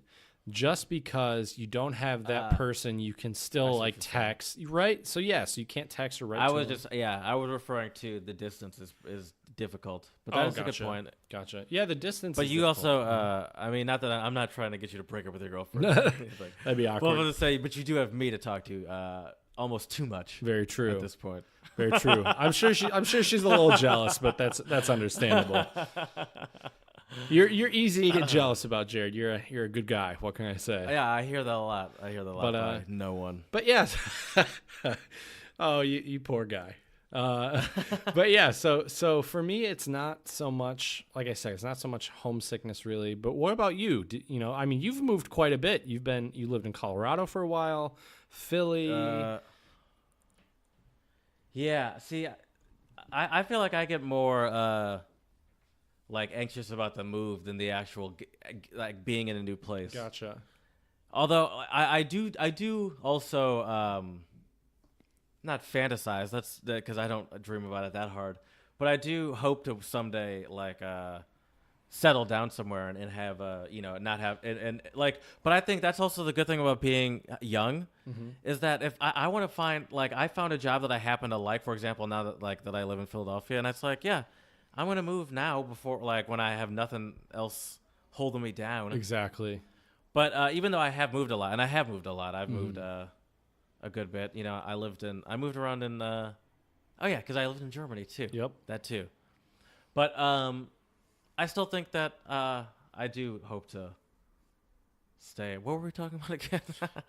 just because you don't have that person you can I still see like what you're saying. text, right? So yes, you can't text or write I to was them. I was referring to the distance is difficult, but Oh, that is gotcha. a good point. Gotcha. Yeah, the distance But is you difficult. also, not that I'm not trying to get you to break up with your girlfriend. It's like, That'd be well, awkward. I'm gonna say, but you do have me to talk to, almost too much Very true. at this point. Very true. I'm sure she's a little jealous, but that's understandable. You're easy to get jealous about, Jared. You're a good guy. What can I say? Yeah, I hear that a lot. But But, by no one. But yes. Oh, you poor guy. But yeah, so for me, it's not so much, like I said, it's not so much homesickness really. But what about you? I mean, you've moved quite a bit. You lived in Colorado for a while, Philly. Yeah. See, I feel like I get more like anxious about the move than the actual like being in a new place. Gotcha. Although I do also not fantasize. That's because I don't dream about it that hard. But I do hope to someday like settle down somewhere and have not have and like. But I think that's also the good thing about being young is that if I want to find like I found a job that I happen to like, for example, now that I live in Philadelphia, and it's like I'm gonna move now before like when I have nothing else holding me down. Exactly. But even though I have moved a lot, and I have moved a lot, I've moved a good bit. I moved around in, because I lived in Germany too. Yep. That too. But I still think that I do hope to stay. What were we talking about again?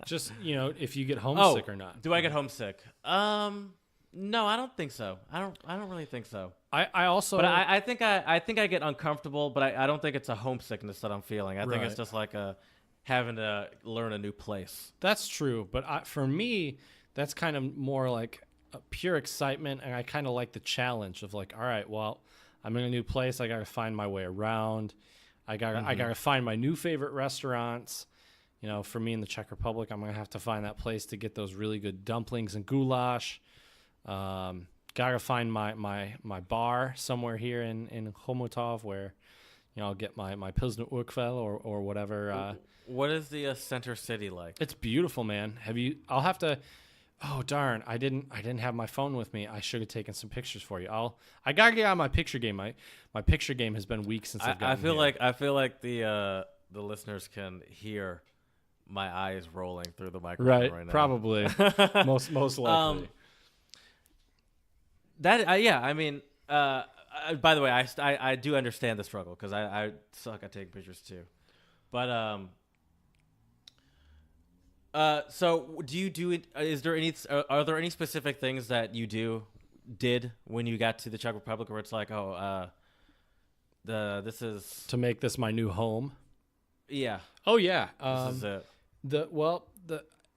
Just, if you get homesick or not. Do I get homesick? No, I don't think so. I don't really think so. I also. But I think I get uncomfortable, but I don't think it's a homesickness that I'm feeling. I think it's just like having to learn a new place. That's true, but for me, that's kind of more like a pure excitement, and I kind of like the challenge of like, all right, well, I'm in a new place. I got to find my way around. I gotta find my new favorite restaurants. For me in the Czech Republic, I'm gonna have to find that place to get those really good dumplings and goulash. Gotta find my bar somewhere here in Chomutov where I'll get my Pilsner Urquell or whatever. What is the center city like? It's beautiful, man. I'll have to. Oh darn! I didn't have my phone with me. I should have taken some pictures for you. I gotta get on my picture game. My picture game has been weak since I've gotten here. I feel like the listeners can hear my eyes rolling through the microphone right now. Probably. most likely. I mean, by the way, I do understand the struggle because I suck at taking pictures too, but so do you do it? Are there any specific things that you did when you got to the Czech Republic where it's like, this is to make this my new home? Yeah. Oh yeah. This is it.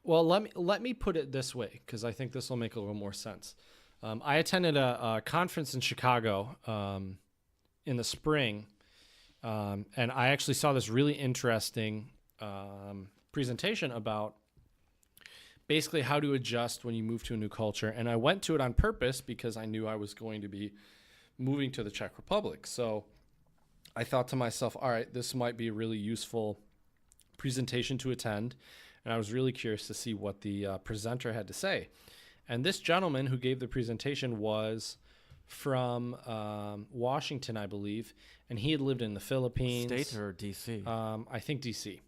Let me put it this way because I think this will make a little more sense. I attended a conference in Chicago in the spring, and I actually saw this really interesting presentation about basically how to adjust when you move to a new culture. And I went to it on purpose because I knew I was going to be moving to the Czech Republic. So I thought to myself, all right, this might be a really useful presentation to attend. And I was really curious to see what the presenter had to say. And this gentleman who gave the presentation was from Washington, I believe, and he had lived in the Philippines. State or D.C.? I think D.C.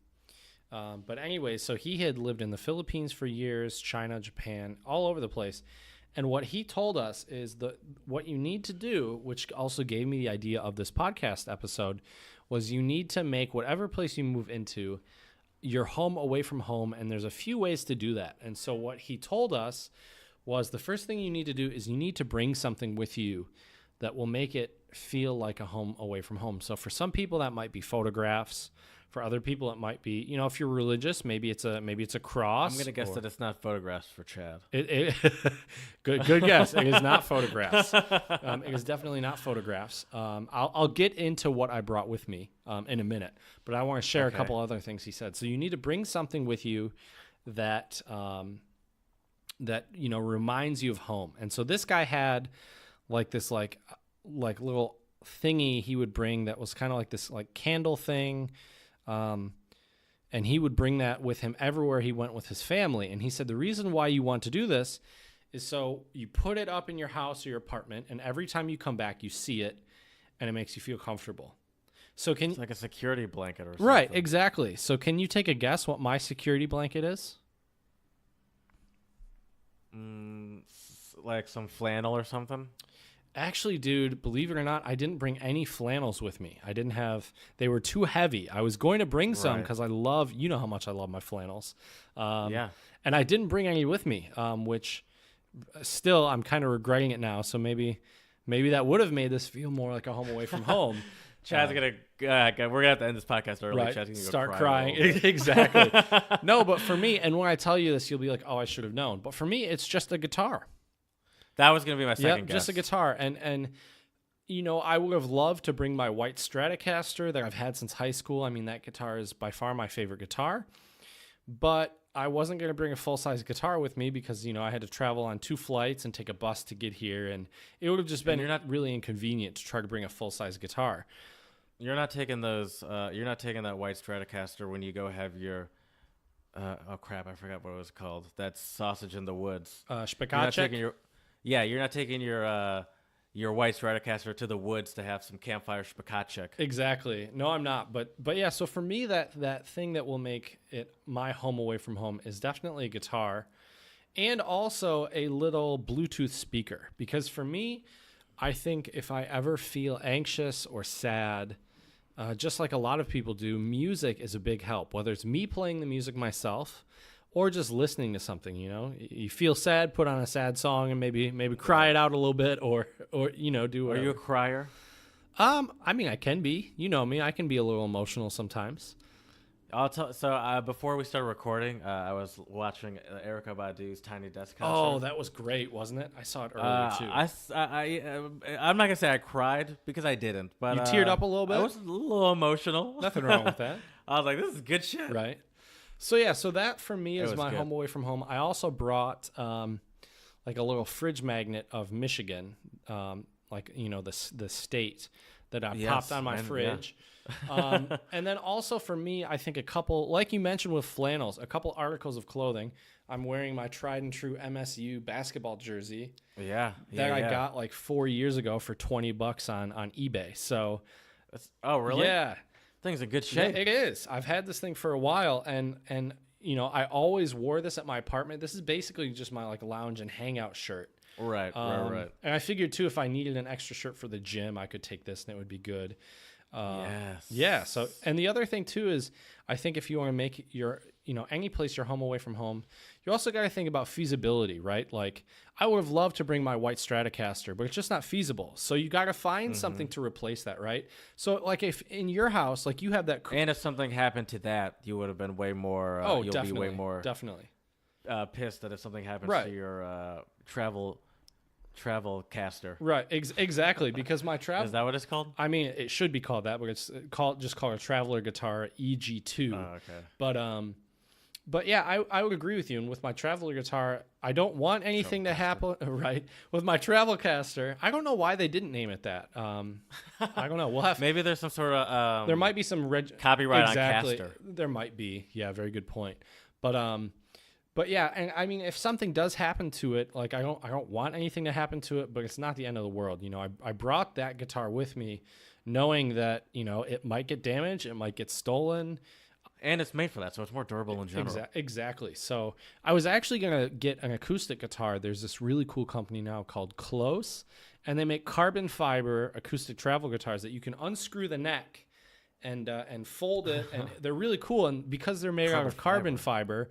But anyway, so he had lived in the Philippines for years, China, Japan, all over the place. And what he told us is what you need to do, which also gave me the idea of this podcast episode, was you need to make whatever place you move into your home away from home. And there's a few ways to do that. And so what he told us was the first thing you need to do is you need to bring something with you that will make it feel like a home away from home. So for some people that might be photographs. For other people it might be, if you're religious, maybe it's a cross. I'm going to guess that it's not photographs for Chad. Good guess. It is not photographs. It is definitely not photographs. I'll get into what I brought with me in a minute, but I want to share a couple other things he said. So you need to bring something with you that reminds you of home. And so this guy had like this like little thingy he would bring that was kind of like this like candle thing. And he would bring that with him everywhere he went with his family. And he said the reason why you want to do this is so you put it up in your house or your apartment, and every time you come back, you see it, and it makes you feel comfortable. So it's like a security blanket or something. Right, exactly. So can you take a guess what my security blanket is? Like some flannel or something? Actually, dude, believe it or not, I didn't bring any flannels with me. They were too heavy. I was going to bring some because you know how much I love my flannels. And I didn't bring any with me, which still, I'm kind of regretting it now. So maybe that would have made this feel more like a home away from home. Chad's gonna. We're gonna have to end this podcast early. Right. Chad's gonna Start go crying. cry Exactly. No, but for me, and when I tell you this, you'll be like, "Oh, I should have known." But for me, it's just a guitar. That was gonna be my second guess. Just a guitar, and I would have loved to bring my white Stratocaster that I've had since high school. I mean, that guitar is by far my favorite guitar, but I wasn't going to bring a full-size guitar with me because, I had to travel on 2 flights and take a bus to get here, and it would have just been really inconvenient to try to bring a full-size guitar. You're not taking those. You're not taking that white Stratocaster when you go have your. Oh crap! I forgot what it was called. That's sausage in the woods. Spakacek? You're not taking your white Stratocaster to the woods to have some campfire spakacek. Exactly. No, I'm not. But yeah, so for me, that thing that will make it my home away from home is definitely a guitar and also a little Bluetooth speaker. Because for me, I think if I ever feel anxious or sad, just like a lot of people do, music is a big help, whether it's me playing the music myself or just listening to something. You feel sad, put on a sad song and maybe cry it out a little bit or do whatever. Are you a crier? I mean, I can be. You know me, I can be a little emotional sometimes. Before we started recording, I was watching Erykah Badu's Tiny Desk concert. Oh, that was great, wasn't it? I saw it earlier too. I'm not gonna say I cried because I didn't, but you teared up a little bit. I was a little emotional. Nothing wrong with that. I was like, "This is good shit." Right. So yeah, that for me is my good. home away from home. I also brought like a little fridge magnet of Michigan, the state that I popped on my fridge. Yeah. And then also for me, I think a couple, like you mentioned with flannels, a couple articles of clothing. I'm wearing my tried and true MSU basketball jersey. Yeah. I got like 4 years ago for $20 on eBay. So. Oh, really? Yeah. Thing's in good shape. It is. I've had this thing for a while, and I always wore this at my apartment. This is basically just my like lounge and hangout shirt. Right. And I figured too, if I needed an extra shirt for the gym, I could take this and it would be good. Yes. Yeah. So, and the other thing too is, I think if you want to make your, any place your home away from home, you also got to think about feasibility, right? Like, I would have loved to bring my white Stratocaster, but it's just not feasible. So you got to find something to replace that, right? So, like, if in your house, like you have that, and if something happened to that, you would have been way more. You'll definitely, be way more pissed that if something happens to your travel caster. Right, exactly, because my travel... Is that what it's called? I mean, it should be called that, but it's just called a Traveler Guitar EG2. Oh, okay. But yeah, I would agree with you. And with my Traveler guitar, I don't want anything to happen. Right, with my Travelcaster, I don't know why they didn't name it that. I don't know. We'll have maybe there's some sort of there might be some copyright on caster. There might be. Yeah, very good point. But yeah, and I mean, if something does happen to it, like I don't want anything to happen to it, but it's not the end of the world. I brought that guitar with me, knowing that it might get damaged, it might get stolen. And it's made for that, so it's more durable in general. Exactly. So I was actually going to get an acoustic guitar. There's this really cool company now called Close, and they make carbon fiber acoustic travel guitars that you can unscrew the neck and fold it, and they're really cool. And because they're made out of carbon fiber,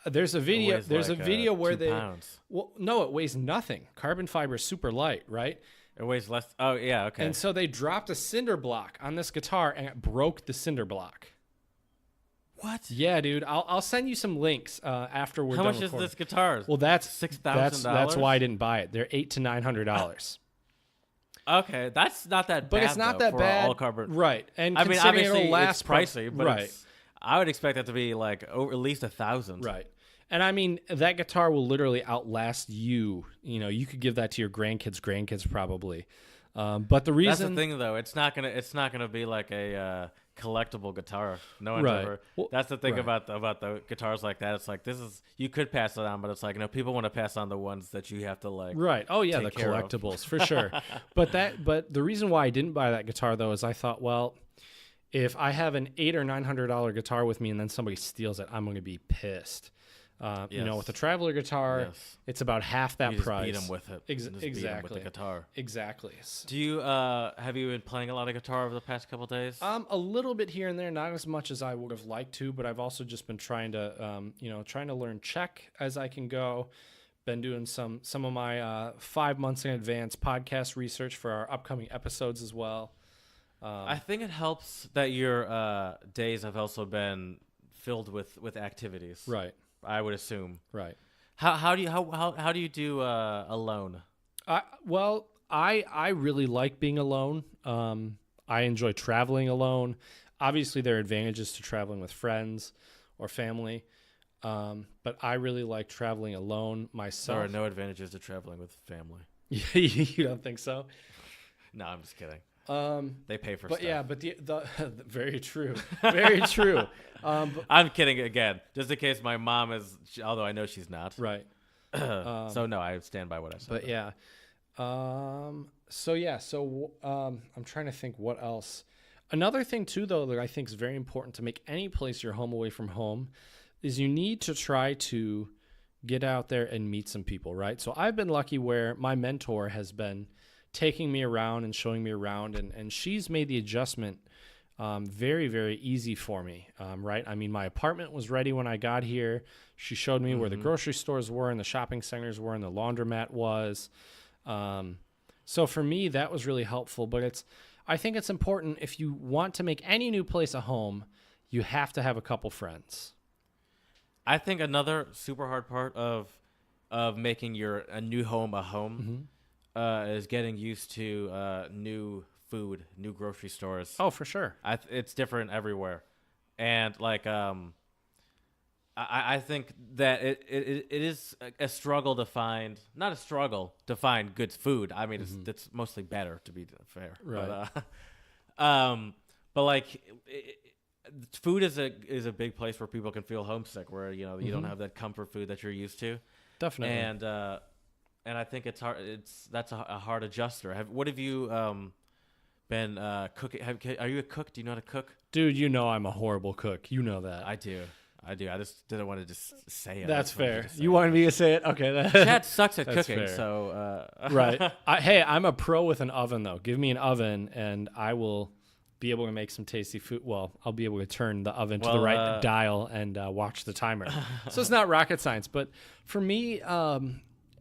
there's a video. There's a video where 2 pounds. Well, no, it weighs nothing. Carbon fiber is super light, right? It weighs less. Oh yeah, okay. And so they dropped a cinder block on this guitar, and it broke the cinder block. What? Yeah, dude. I'll send you some links after we're done recording. How much is this guitar? Well, that's $6,000. That's why I didn't buy it. They're $800 to $900. Okay, that's not that bad. But it's not that bad. All carbon. Right. And I mean, obviously it'll last it's pricey, but right. I would expect that to be like at least $1,000. Right. And I mean, that guitar will literally outlast you. You could give that to your grandkids probably. But the reason that's the thing, though, it's not gonna be like a collectible guitar. No one's right. ever. Well, that's the thing right. about the guitars like that. It's like you could pass it on, but it's like people want to pass on the ones that you have to like. Right. Oh yeah, the collectibles for sure. But the reason why I didn't buy that guitar though is I thought, well, if I have an $800 or $900 guitar with me and then somebody steals it, I'm going to be pissed. Yes. With the Traveler guitar, it's about half that price. Beat them with it. Exactly. Beat them with the guitar. Exactly. Do you have you been playing a lot of guitar over the past couple days? A little bit here and there, not as much as I would have liked to, but I've also just been trying to learn Czech as I can go. been doing some of my 5 months in advance podcast research for our upcoming episodes as well. I think it helps that your days have also been filled with activities. Right. I would assume. Right. How do you do alone? I really like being alone. I enjoy traveling alone. Obviously, there are advantages to traveling with friends or family, but I really like traveling alone myself. There are no advantages to traveling with family. You don't think so? No, I'm just kidding. They pay for but stuff. yeah, but the very true, very true. I'm kidding again, just in case my mom is, although I know she's not. Right. So no, I stand by what I said. But yeah. So I'm trying to think what else. Another thing too, though, that I think is very important to make any place your home away from home is you need to try to get out there and meet some people, right? So I've been lucky where my mentor has been taking me around and showing me around, and she's made the adjustment very, very easy for me, right? I mean, my apartment was ready when I got here. She showed me where the grocery stores were and the shopping centers were and the laundromat was. So for me, that was really helpful, but I think it's important if you want to make any new place a home, you have to have a couple friends. I think another super hard part of making a new home a home is getting used to new food, new grocery stores. Oh, for sure. It's different everywhere, and like I think that it is a struggle to find, not a struggle to find good food. I mean, it's mostly better, to be fair. Right. But like food is a big place where people can feel homesick, where you don't have that comfort food that you're used to. Definitely. And I think it's hard. That's a hard adjuster. What have you been cooking? Are you a cook? Do you know how to cook? Dude, you know I'm a horrible cook. You know that. I do. I just didn't want to just say it. That's fair. You wanted me to say it? Okay. Chad sucks at That's cooking, fair. so... Right. Hey, I'm a pro with an oven, though. Give me an oven, and I will be able to make some tasty food. Well, I'll be able to turn the oven to the right dial and watch the timer. So it's not rocket science. But for me,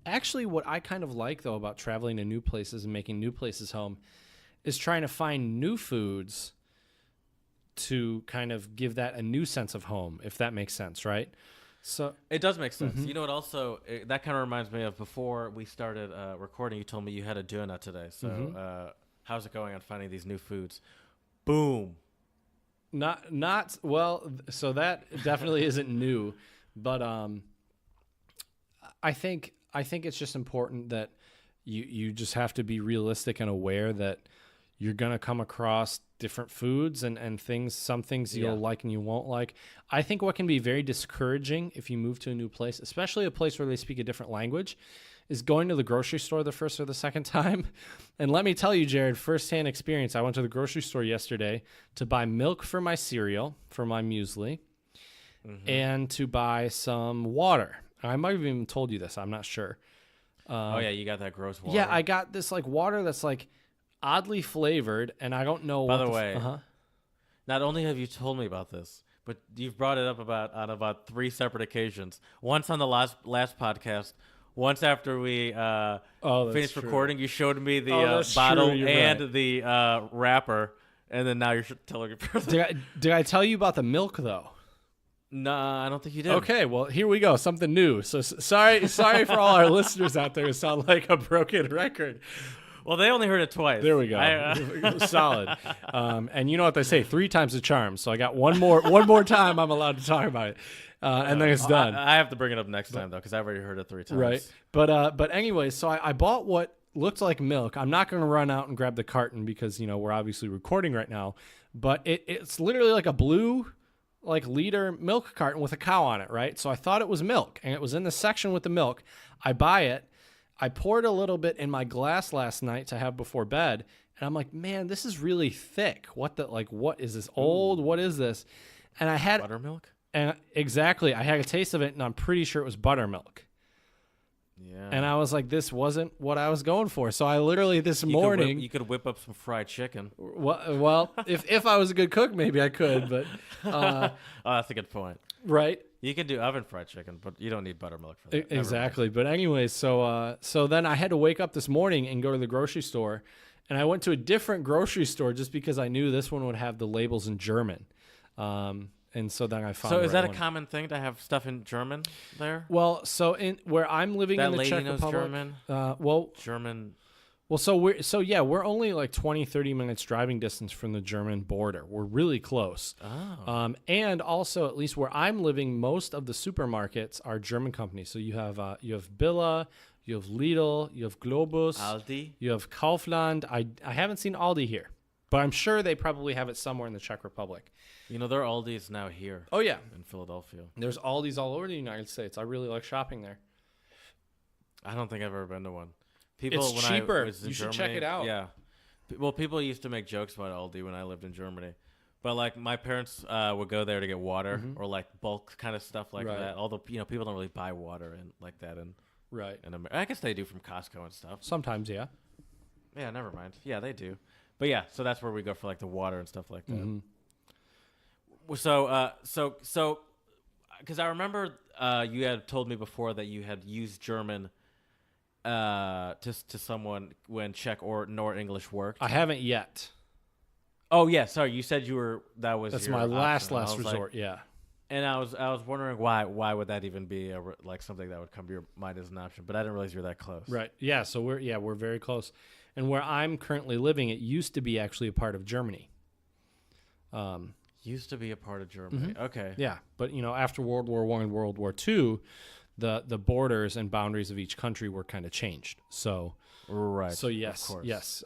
actually what I kind of like, though, about traveling to new places and making new places home is trying to find new foods to kind of give that a new sense of home, if that makes sense, right? So it does make sense. You know what? Also, that kind of reminds me of before we started recording. You told me you had a donut today. So how's it going on finding these new foods? Boom. Not well. So that definitely isn't new, but I think it's just important that you just have to be realistic and aware that you're going to come across different foods and things, some things you'll like and you won't like. I think what can be very discouraging if you move to a new place, especially a place where they speak a different language, is going to the grocery store the first or the second time. And let me tell you, Jared, firsthand experience, I went to the grocery store yesterday to buy milk for my cereal, for my muesli, and to buy some water. I might have even told you this. I'm not sure. Oh, yeah, you got that gross water. Yeah, I got this like water that's like oddly flavored, and I don't know. By the way, not only have you told me about this, but you've brought it up on about 3 separate occasions. Once on the last podcast, once after we finished recording, you showed me the bottle and the wrapper, and then now you're telling me. Did I tell you about the milk though? No, I don't think you did. Okay, well, here we go. Something new. So sorry for all our listeners out there who sound like a broken record. Well, they only heard it twice. There we go. Solid. And you know what they say, 3 times the charm. So I got one more time I'm allowed to talk about it. And then it's done. I have to bring it up next time, though, because I've already heard it 3 times. Right. But anyway, so I bought what looked like milk. I'm not going to run out and grab the carton because, we're obviously recording right now. But it's literally like a blue liter milk carton with a cow on it, right? So I thought it was milk, and it was in the section with the milk. I buy it. I poured a little bit in my glass last night to have before bed, and I'm like, man, this is really thick. What is this old? What is this? And I had buttermilk? And exactly, I had a taste of it, and I'm pretty sure it was buttermilk. Yeah. And I was like, this wasn't what I was going for. So I literally this morning... You could whip up some fried chicken. Well, if I was a good cook, maybe I could. But Oh, that's a good point. right. You can do oven fried chicken, but you don't need buttermilk for that. Exactly. But anyways, so then I had to wake up this morning and go to the grocery store. And I went to a different grocery store just because I knew this one would have the labels in German. And so then I found. So the is right that a one. common thing to have stuff in German there? Well, so in where I'm living That in the lady Czech knows Republic. German? German. Well, so we're only like 20, 30 minutes driving distance from the German border. We're really close. Oh. And also, at least where I'm living, most of the supermarkets are German companies. So you have Billa, you have Lidl, you have Globus, Aldi. you have Kaufland. I haven't seen Aldi here, but I'm sure they probably have it somewhere in the Czech Republic. You know, there are Aldi's now here. Oh yeah, in Philadelphia. there's Aldis all over the United States. I really like shopping there. I don't think I've ever been to one. It's cheaper. You should check it out. Yeah. Well, people used to make jokes about Aldi when I lived in Germany. But like my parents would go there to get water or like bulk kind of stuff like that. Although people don't really buy water and like that in I guess they do from Costco and stuff. Sometimes, yeah. Yeah, never mind. Yeah, they do. But yeah, so that's where we go for like the water and stuff like that. Mm-hmm. So because I remember you had told me before that you had used German to someone when Czech or English worked. I haven't yet. Oh yeah, sorry. You said that's my last option. resort. Yeah. And I was wondering why would that even be like something that would come to your mind as an option? But I didn't realize you were that close. Right. Yeah. So we're very close, and where I'm currently living, it used to be actually a part of Germany. Used to be a part of Germany. Okay. Yeah, but after World War I and World War II, the borders and boundaries of each country were kind of changed. So right. So yes, of course. yes.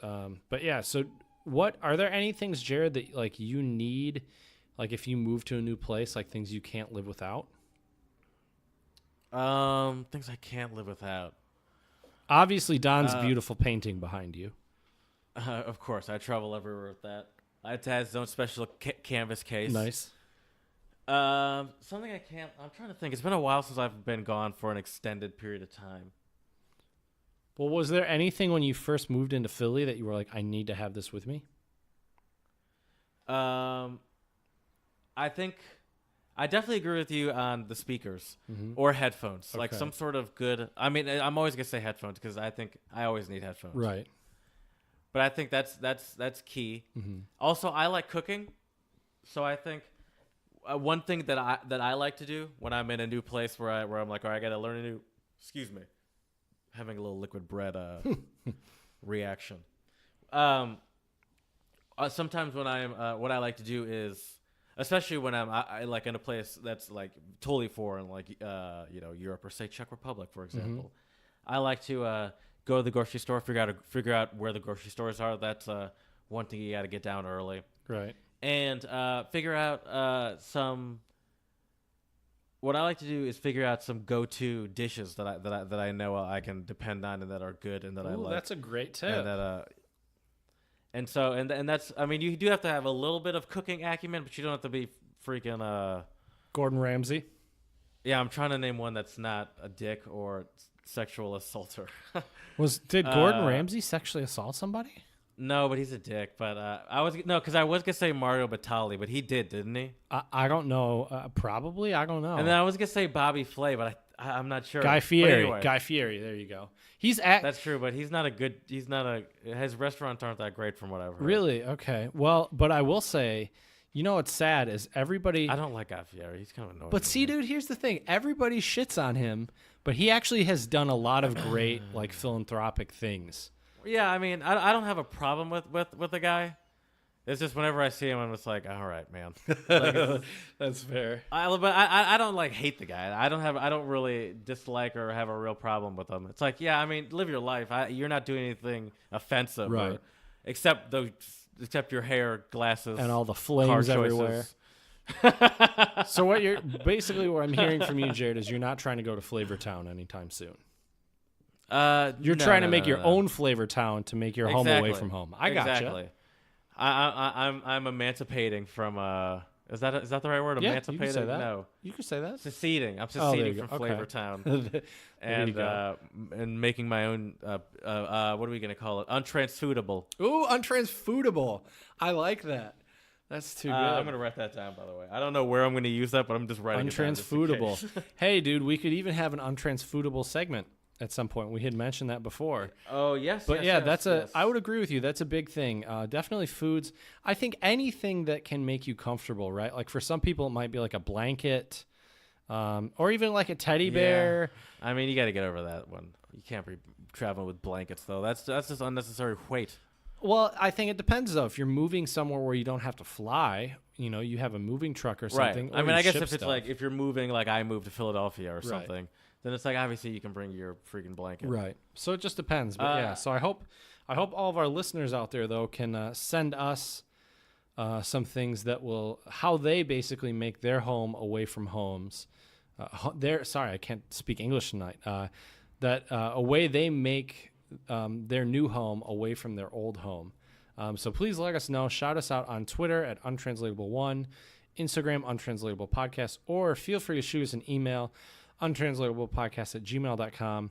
But yeah. So what are there any things, Jared, that like you need? Like if you move to a new place, like things you can't live without? Things I can't live without. Obviously, Don's beautiful painting behind you. Of course, I travel everywhere with that. It has its own special canvas case. Nice. Something I can't... I'm trying to think. It's been a while since I've been gone for an extended period of time. Well, was there anything when you first moved into Philly that you were like, I need to have this with me? I think I definitely agree with you on the speakers or headphones, like some sort of good. I mean, I'm always gonna say headphones because I think I always need headphones. Right. But I think that's key. Also, I like cooking, so I think one thing that I like to do when I'm in a new place where I'm like, all right, I gotta learn a new. Excuse me, having a little liquid bread reaction. Sometimes when I'm what I like to do is, especially when I'm like in a place that's like totally foreign, like Europe or say Czech Republic, for example. I like to go to the grocery store, figure out where the grocery stores are. That's one thing you got to get down early, right? And figure out some. What I like to do is figure out some go-to dishes that I know I can depend on and that are good and that I like. That's a great tip. And that and that's, I mean, you do have to have a little bit of cooking acumen, but you don't have to be freaking Gordon Ramsay. Yeah, I'm trying to name one that's not a dick or sexual assaulter. Did Gordon Ramsay sexually assault somebody? No, but he's a dick. But because I was gonna say Mario Batali, but he didn't he? I don't know. Probably, I don't know. And then I was gonna say Bobby Flay, but I'm not sure. Guy Fieri. Anyway, Guy Fieri. There you go. That's true, but he's not a good. His restaurants aren't that great from what I've heard. Really? Okay. Well, but I will say, what's sad is everybody. I don't like Guy Fieri. He's kind of annoying. But see, dude, here's the thing. Everybody shits on him, but he actually has done a lot of great like philanthropic things. Yeah, I mean, I don't have a problem with the guy. It's just whenever I see him, I'm just like, all right, man. Like, that's fair. But I don't like hate the guy. I don't really dislike or have a real problem with him. It's like, yeah, I mean, live your life. You're not doing anything offensive, right? Except your hair, glasses, and all the flames everywhere. So what I'm hearing from you, Jared, is you're not trying to go to Flavor Town anytime soon. You're trying to make your own Flavor Town to make your home away from home. I gotcha. Exactly. I'm emancipating from Is that the right word? Yeah, Emancipated? you can say that. No. You can say that. Seceding. I'm Oh, there you seceding go. from Okay. Flavor Town. There you go. And making my own, what are we going to call it? Untransfoodable. Ooh, untransfoodable. I like that. That's too good. I'm going to write that down, by the way. I don't know where I'm going to use that, but I'm just writing it down. Untransfoodable. Hey, dude, we could even have an untransfoodable segment at some point. We had mentioned that before. Oh, yes. But yes, yes. I would agree with you. That's a big thing. Definitely foods. I think anything that can make you comfortable, right? Like for some people, it might be like a blanket, or even like a teddy bear. I mean, you got to get over that one. You can't be traveling with blankets, though. That's just unnecessary weight. Well, I think it depends, though. If you're moving somewhere where you don't have to fly, you have a moving truck or something. Right. I or mean, you I guess ship if it's stuff. like, if you're moving, like I moved to Philadelphia or Right. something, then it's like, obviously you can bring your freaking blanket. Right. So it just depends. But yeah, so I hope all of our listeners out there, though, can send us some things that will, how they basically make their home away from homes. Sorry, I can't speak English tonight. That a way they make their new home away from their old home. So please let us know. Shout us out on Twitter at Untranslatable1, Instagram Untranslatable Podcast, or feel free to shoot us an email, untranslatablepodcast@gmail.com.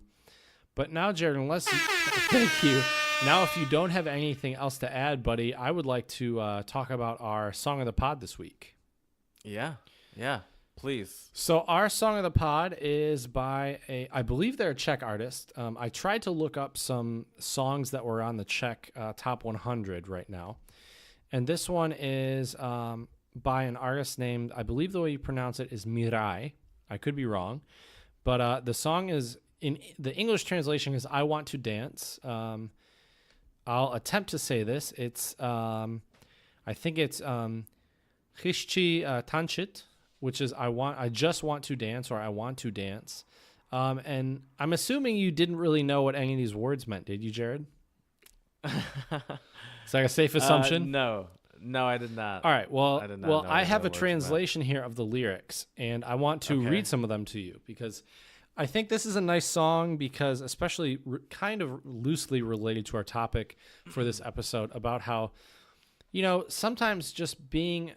But now, Jared, thank you. Now, if you don't have anything else to add, buddy, I would like to talk about our Song of the Pod this week. Yeah. Please. So our Song of the Pod is by I believe they're a Czech artist. I tried to look up some songs that were on the Czech top 100 right now. And this one is by an artist named, I believe the way you pronounce it is Mirai. I could be wrong. But the song is, in the English translation is I Want to Dance. I'll attempt to say this. It's, I think it's Chci Tančit, which is I just want to dance, or I want to dance. And I'm assuming you didn't really know what any of these words meant, did you, Jared? Is that a safe assumption? No, I did not. All right. Well, I did not know I what have the a words translation here of the lyrics, and I want to read some of them to you because I think this is a nice song because, especially kind of loosely related to our topic for this episode, about how, sometimes just being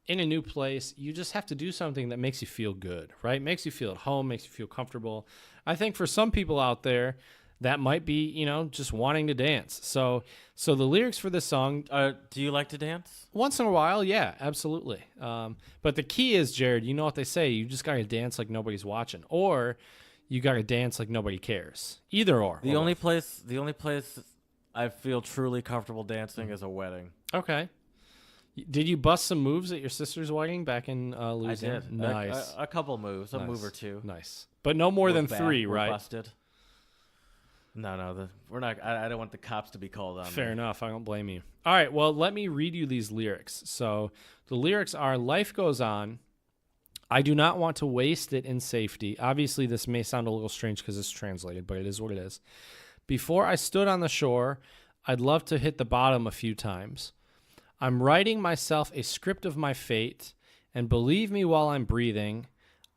in a new place, you just have to do something that makes you feel good, right? Makes you feel at home, makes you feel comfortable. I think for some people out there, that might be, just wanting to dance. So the lyrics for this song, Do you like to dance? once in a while, yeah, absolutely. But the key is, Jared, you know what they say, you just got to dance like nobody's watching, or you got to dance like nobody cares. Either or. The only place I feel truly comfortable dancing is a wedding. Okay. Did you bust some moves at your sister's wedding back in Louisiana? I did. Nice. A couple moves, a Nice. move or two. Nice. But no more than We're 3, we're right? Busted. No, we're not. I don't want the cops to be called on. Fair me. enough. I don't blame you. All right. Well, let me read you these lyrics. So the lyrics are, life goes on. I do not want to waste it in safety. Obviously, this may sound a little strange because it's translated, but it is what it is. Before I stood on the shore, I'd love to hit the bottom a few times. I'm writing myself a script of my fate, and believe me while I'm breathing,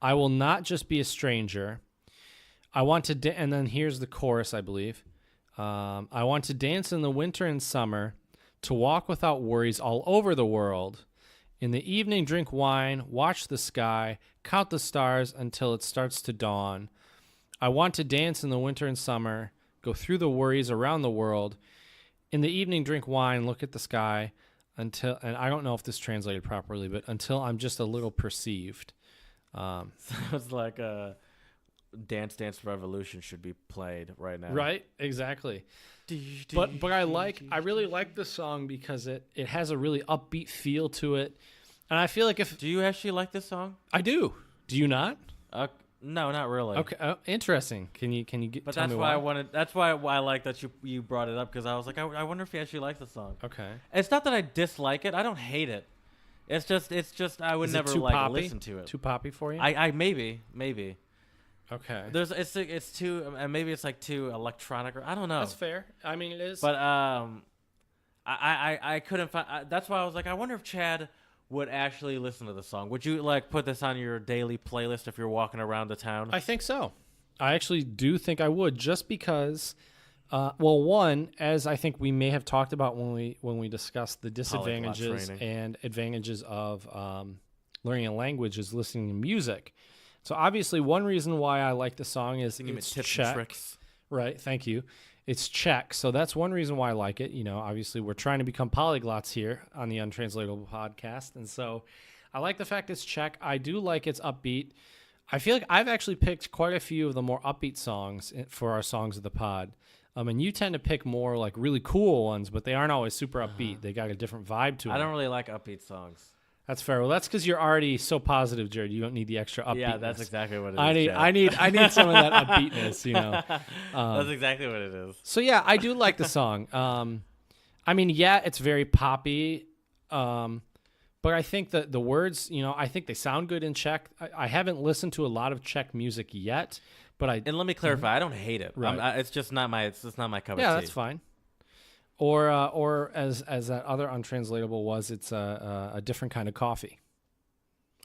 I will not just be a stranger. I want to, and then here's the chorus, I believe. I want to dance in the winter and summer, to walk without worries all over the world. In the evening, drink wine, watch the sky, count the stars until it starts to dawn. I want to dance in the winter and summer, go through the worries around the world. In the evening, drink wine, look at the sky, until, and I don't know if this translated properly, but until I'm just a little perceived. Sounds like a Dance Revolution should be played right now. Right? Exactly. But I really like this song because it has a really upbeat feel to it. And I feel like Do you actually like this song? I do. Do you not? No, not really. Okay, interesting. Can you But tell that's me why why? That's why I like that you brought it up, because I was like, I wonder if he actually likes the song. Okay. It's not that I dislike it. I don't hate it. It's just I would Is it never too like poppy? listen to it. Too poppy for you? I maybe. Okay. It's too, and maybe it's like too electronic, or I don't know. That's fair. I mean, it is. But I couldn't find. That's why I was like, I wonder if Chad would actually listen to the song. Would you like put this on your daily playlist if you're walking around the town? I think so. I actually do think I would, just because. Well, one, as I think we may have talked about when we discussed the disadvantages training. and advantages of learning a language is listening to music. So obviously one reason why I like the song is it's Czech. Tricks. Right, thank you. It's Czech, so that's one reason why I like it. You know, obviously we're trying to become polyglots here on the Untranslatable podcast, and so I like the fact it's Czech. I do like it's upbeat. I feel like I've actually picked quite a few of the more upbeat songs for our songs of the pod. And you tend to pick more like really cool ones, but they aren't always super upbeat. They got a different vibe to them. I don't really like upbeat songs. That's fair. Well, that's because you're already so positive, Jared. You don't need the extra upbeat. Yeah, that's exactly what it is. I need some of that upbeatness, you know. That's exactly what it is. So yeah, I do like the song. I mean, yeah, it's very poppy, but I think that the words, you know, I think they sound good in Czech. I haven't listened to a lot of Czech music yet, but and let me clarify, I don't hate it. Right. It's just not my cup of tea. Yeah, that's fine. Or as that other untranslatable was, it's a different kind of coffee.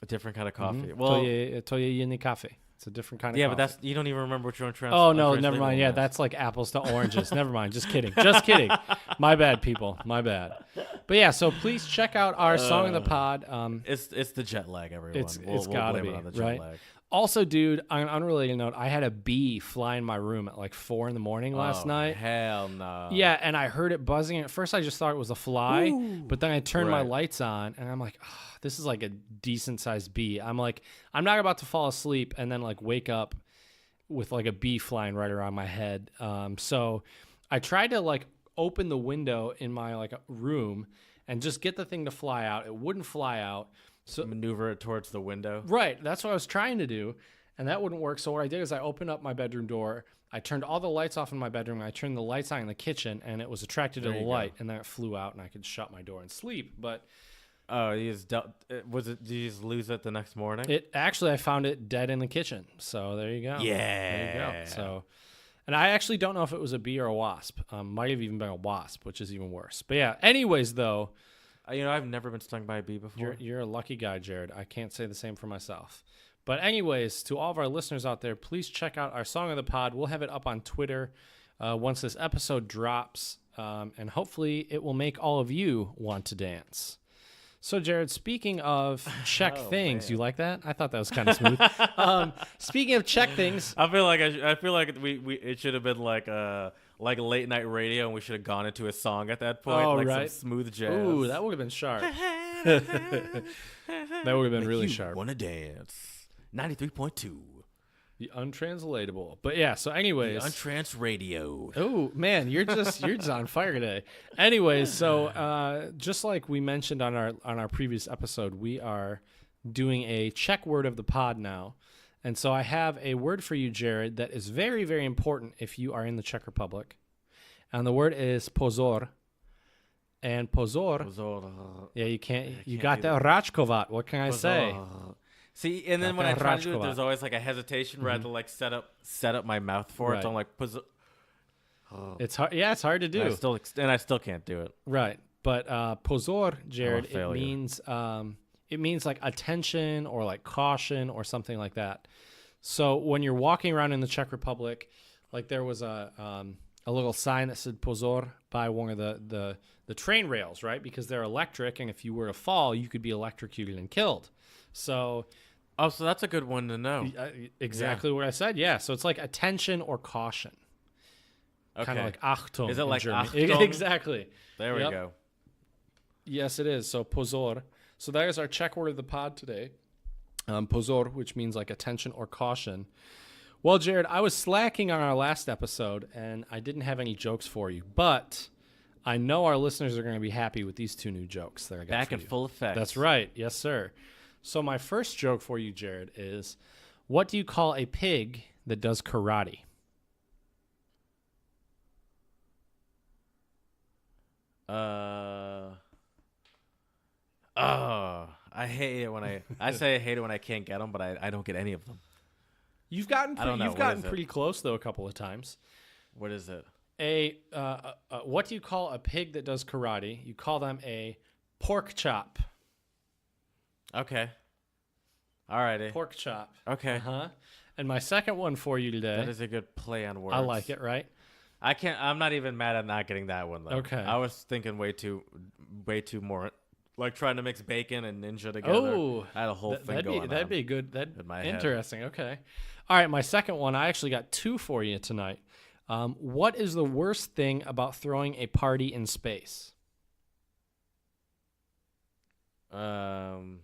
A different kind of coffee. Mm-hmm. Well, Toje jiny coffee. It's a different kind of yeah, coffee. but you don't even remember what your own Oh no, never mind. Yeah, that's like apples to oranges. Never mind. Just kidding. Just kidding. My bad, people. My bad. But yeah, so please check out our song of the pod. It's the jet lag, everyone. It's gotta blame be it on the jet right. lag. Also, dude, on an unrelated note, I had a bee fly in my room at like 4 a.m. last night. Hell no. Yeah, and I heard it buzzing. At first, I just thought it was a fly, but then I turned my lights on, and I'm like, oh, this is like a decent-sized bee. I'm like, I'm not about to fall asleep and then like wake up with like a bee flying right around my head. So I tried to like open the window in my like room and just get the thing to fly out. It wouldn't fly out. So maneuver it towards the window. Right. That's what I was trying to do. And that wouldn't work. So what I did is I opened up my bedroom door. I turned all the lights off in my bedroom. And I turned the lights on in the kitchen, and it was attracted to the light. And then it flew out, and I could shut my door and sleep. But did you just lose it the next morning? I found it dead in the kitchen. So there you go. Yeah. There you go. So, and I actually don't know if it was a bee or a wasp. Might have even been a wasp, which is even worse. But yeah. Anyways, though. I've never been stung by a bee before. You're a lucky guy, Jared. I can't say the same for myself. But anyways, to all of our listeners out there, please check out our Song of the Pod. We'll have it up on Twitter once this episode drops, and hopefully it will make all of you want to dance. So, Jared, speaking of Czech things, you like that? I thought that was kind of smooth. Speaking of Czech things, I feel like it should have been like a late night radio, and we should have gone into a song at that point, some smooth jazz. Ooh, that would have been sharp. That would have been really sharp. Want to dance? 93.2. The Untranslatable. But yeah, so anyways. The Untrans Radio. Oh, man, you're just on fire today. Anyways, so just like we mentioned on our previous episode, we are doing a Czech word of the pod now. And so I have a word for you, Jared, that is very, very important if you are in the Czech Republic. And the word is pozor. And pozor. Yeah, you got that Račkovat. What can I say? See, and then when I try to do it, there's always like a hesitation where I have to like set up my mouth for it. So I'm like, It's hard. Yeah, it's hard to do. And I still can't do it. Right. But pozor, Jared, it means like attention or like caution or something like that. So when you're walking around in the Czech Republic, like there was a little sign that said pozor by one of the train rails, right? Because they're electric, and if you were to fall, you could be electrocuted and killed. So that's a good one to know. Exactly what I said. Yeah. So it's like attention or caution. Okay. Kind of like Achtung. Is it like Achtung? Exactly. There we go. Yes, it is. So pozor. So that is our Czech word of the pod today. Pozor, which means like attention or caution. Well, Jared, I was slacking on our last episode, and I didn't have any jokes for you, but I know our listeners are going to be happy with these two new jokes that I got back for in you. Full effect. That's right. Yes, sir. So my first joke for you, Jared, is what do you call a pig that does karate? I hate it when I say I hate it when I can't get them, but I don't get any of them. You've gotten pretty close though a couple of times. What is it? What do you call a pig that does karate? You call them a pork chop. Okay. All righty. Pork chop. Okay. Uh-huh. And my second one for you today. That is a good play on words. I like it, right? I'm not even mad at not getting that one though. Okay. I was thinking way too more like trying to mix bacon and ninja together. Oh, I had a whole thing going on. That'd be good. in my head. Interesting. Okay. All right. My second one, I actually got two for you tonight. What is the worst thing about throwing a party in space? The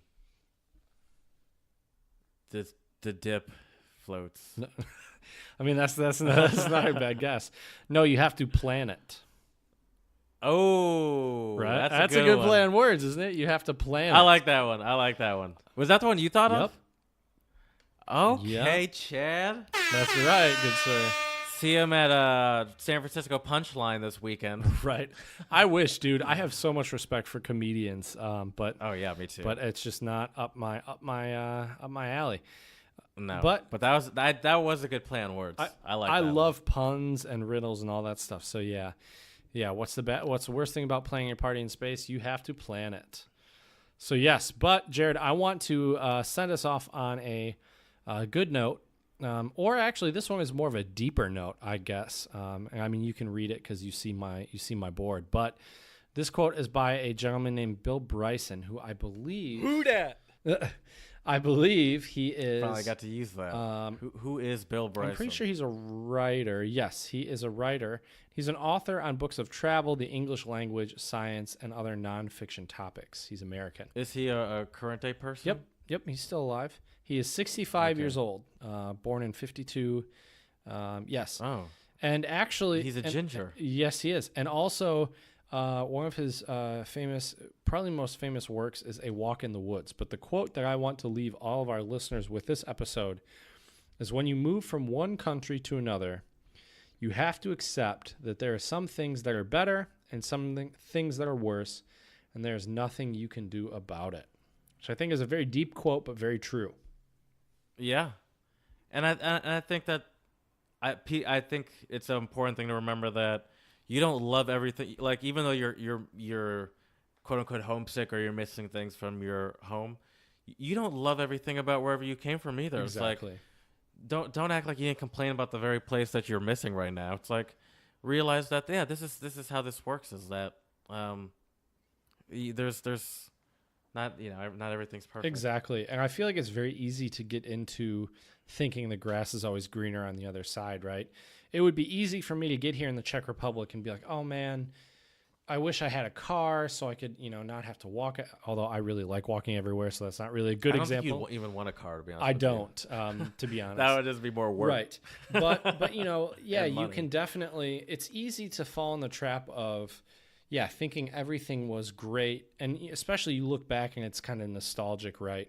dip floats. No. I mean, that's not a bad guess. No, you have to plan it. Oh, Right. That's a good one. play on words, isn't it? You have to plan. I it. like that one. Was that the one you thought Yep. of? Okay, Yep. Chad. That's right, good sir. See him at San Francisco Punchline this weekend. Right. I wish, dude. I have so much respect for comedians, but Oh yeah, me too. but it's just not up my alley. no, but- that was a good play on words. I like. I that love puns and riddles and all that stuff. So yeah. What's the worst thing about playing a party in space? You have to plan it. So yes, but Jared, I want to send us off on a good note, or actually, this one is more of a deeper note, I guess. I mean, you can read it because you see my board. But this quote is by a gentleman named Bill Bryson, who I believe. Who dat? I believe he is. Finally got to use that. Who is Bill Bryson? I'm pretty sure he's a writer. Yes, he is a writer. He's an author on books of travel, the English language, science, and other nonfiction topics. He's American. Is he a current day person? Yep, he's still alive. He is 65 years old, born in 52. Yes. Oh. And actually... He's a ginger. Yes, he is. And also, one of his probably most famous works is A Walk in the Woods. But the quote that I want to leave all of our listeners with this episode is, when you move from one country to another, you have to accept that there are some things that are better and some things that are worse, and there's nothing you can do about it. Which I think is a very deep quote, but very true. Yeah, and I think that I think it's an important thing to remember that you don't love everything. Like, even though you're quote unquote homesick or you're missing things from your home, you don't love everything about wherever you came from either. Exactly. It's like, don't act like you didn't complain about the very place that you're missing right now. It's like, realize that this is how this works. Is that there's not everything's perfect. Exactly. And I feel like it's very easy to get into thinking the grass is always greener on the other side, right? It would be easy for me to get here in the Czech Republic and be like, oh man, I wish I had a car so I could, not have to walk. Although I really like walking everywhere, so that's not really a good example. I don't think you even want a car, to be honest. I don't, to be honest. That would just be more work. Right. But yeah, you money. can definitely, it's easy to fall in the trap of, thinking everything was great. And especially you look back and it's kind of nostalgic, right?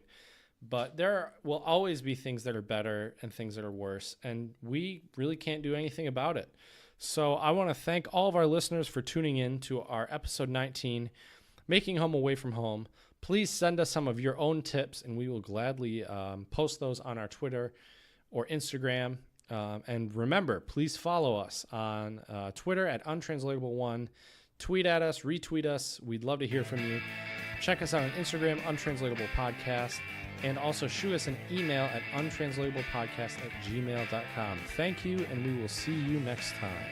But there will always be things that are better and things that are worse. And we really can't do anything about it. So I want to thank all of our listeners for tuning in to our episode 19, Making Home Away from Home. Please send us some of your own tips, and we will gladly post those on our Twitter or Instagram. And remember, please follow us on Twitter at Untranslatable1. Tweet at us, retweet us. We'd love to hear from you. Check us out on Instagram, Untranslatable Podcast, and also shoot us an email at untranslatablepodcast@gmail.com. Thank you, and we will see you next time.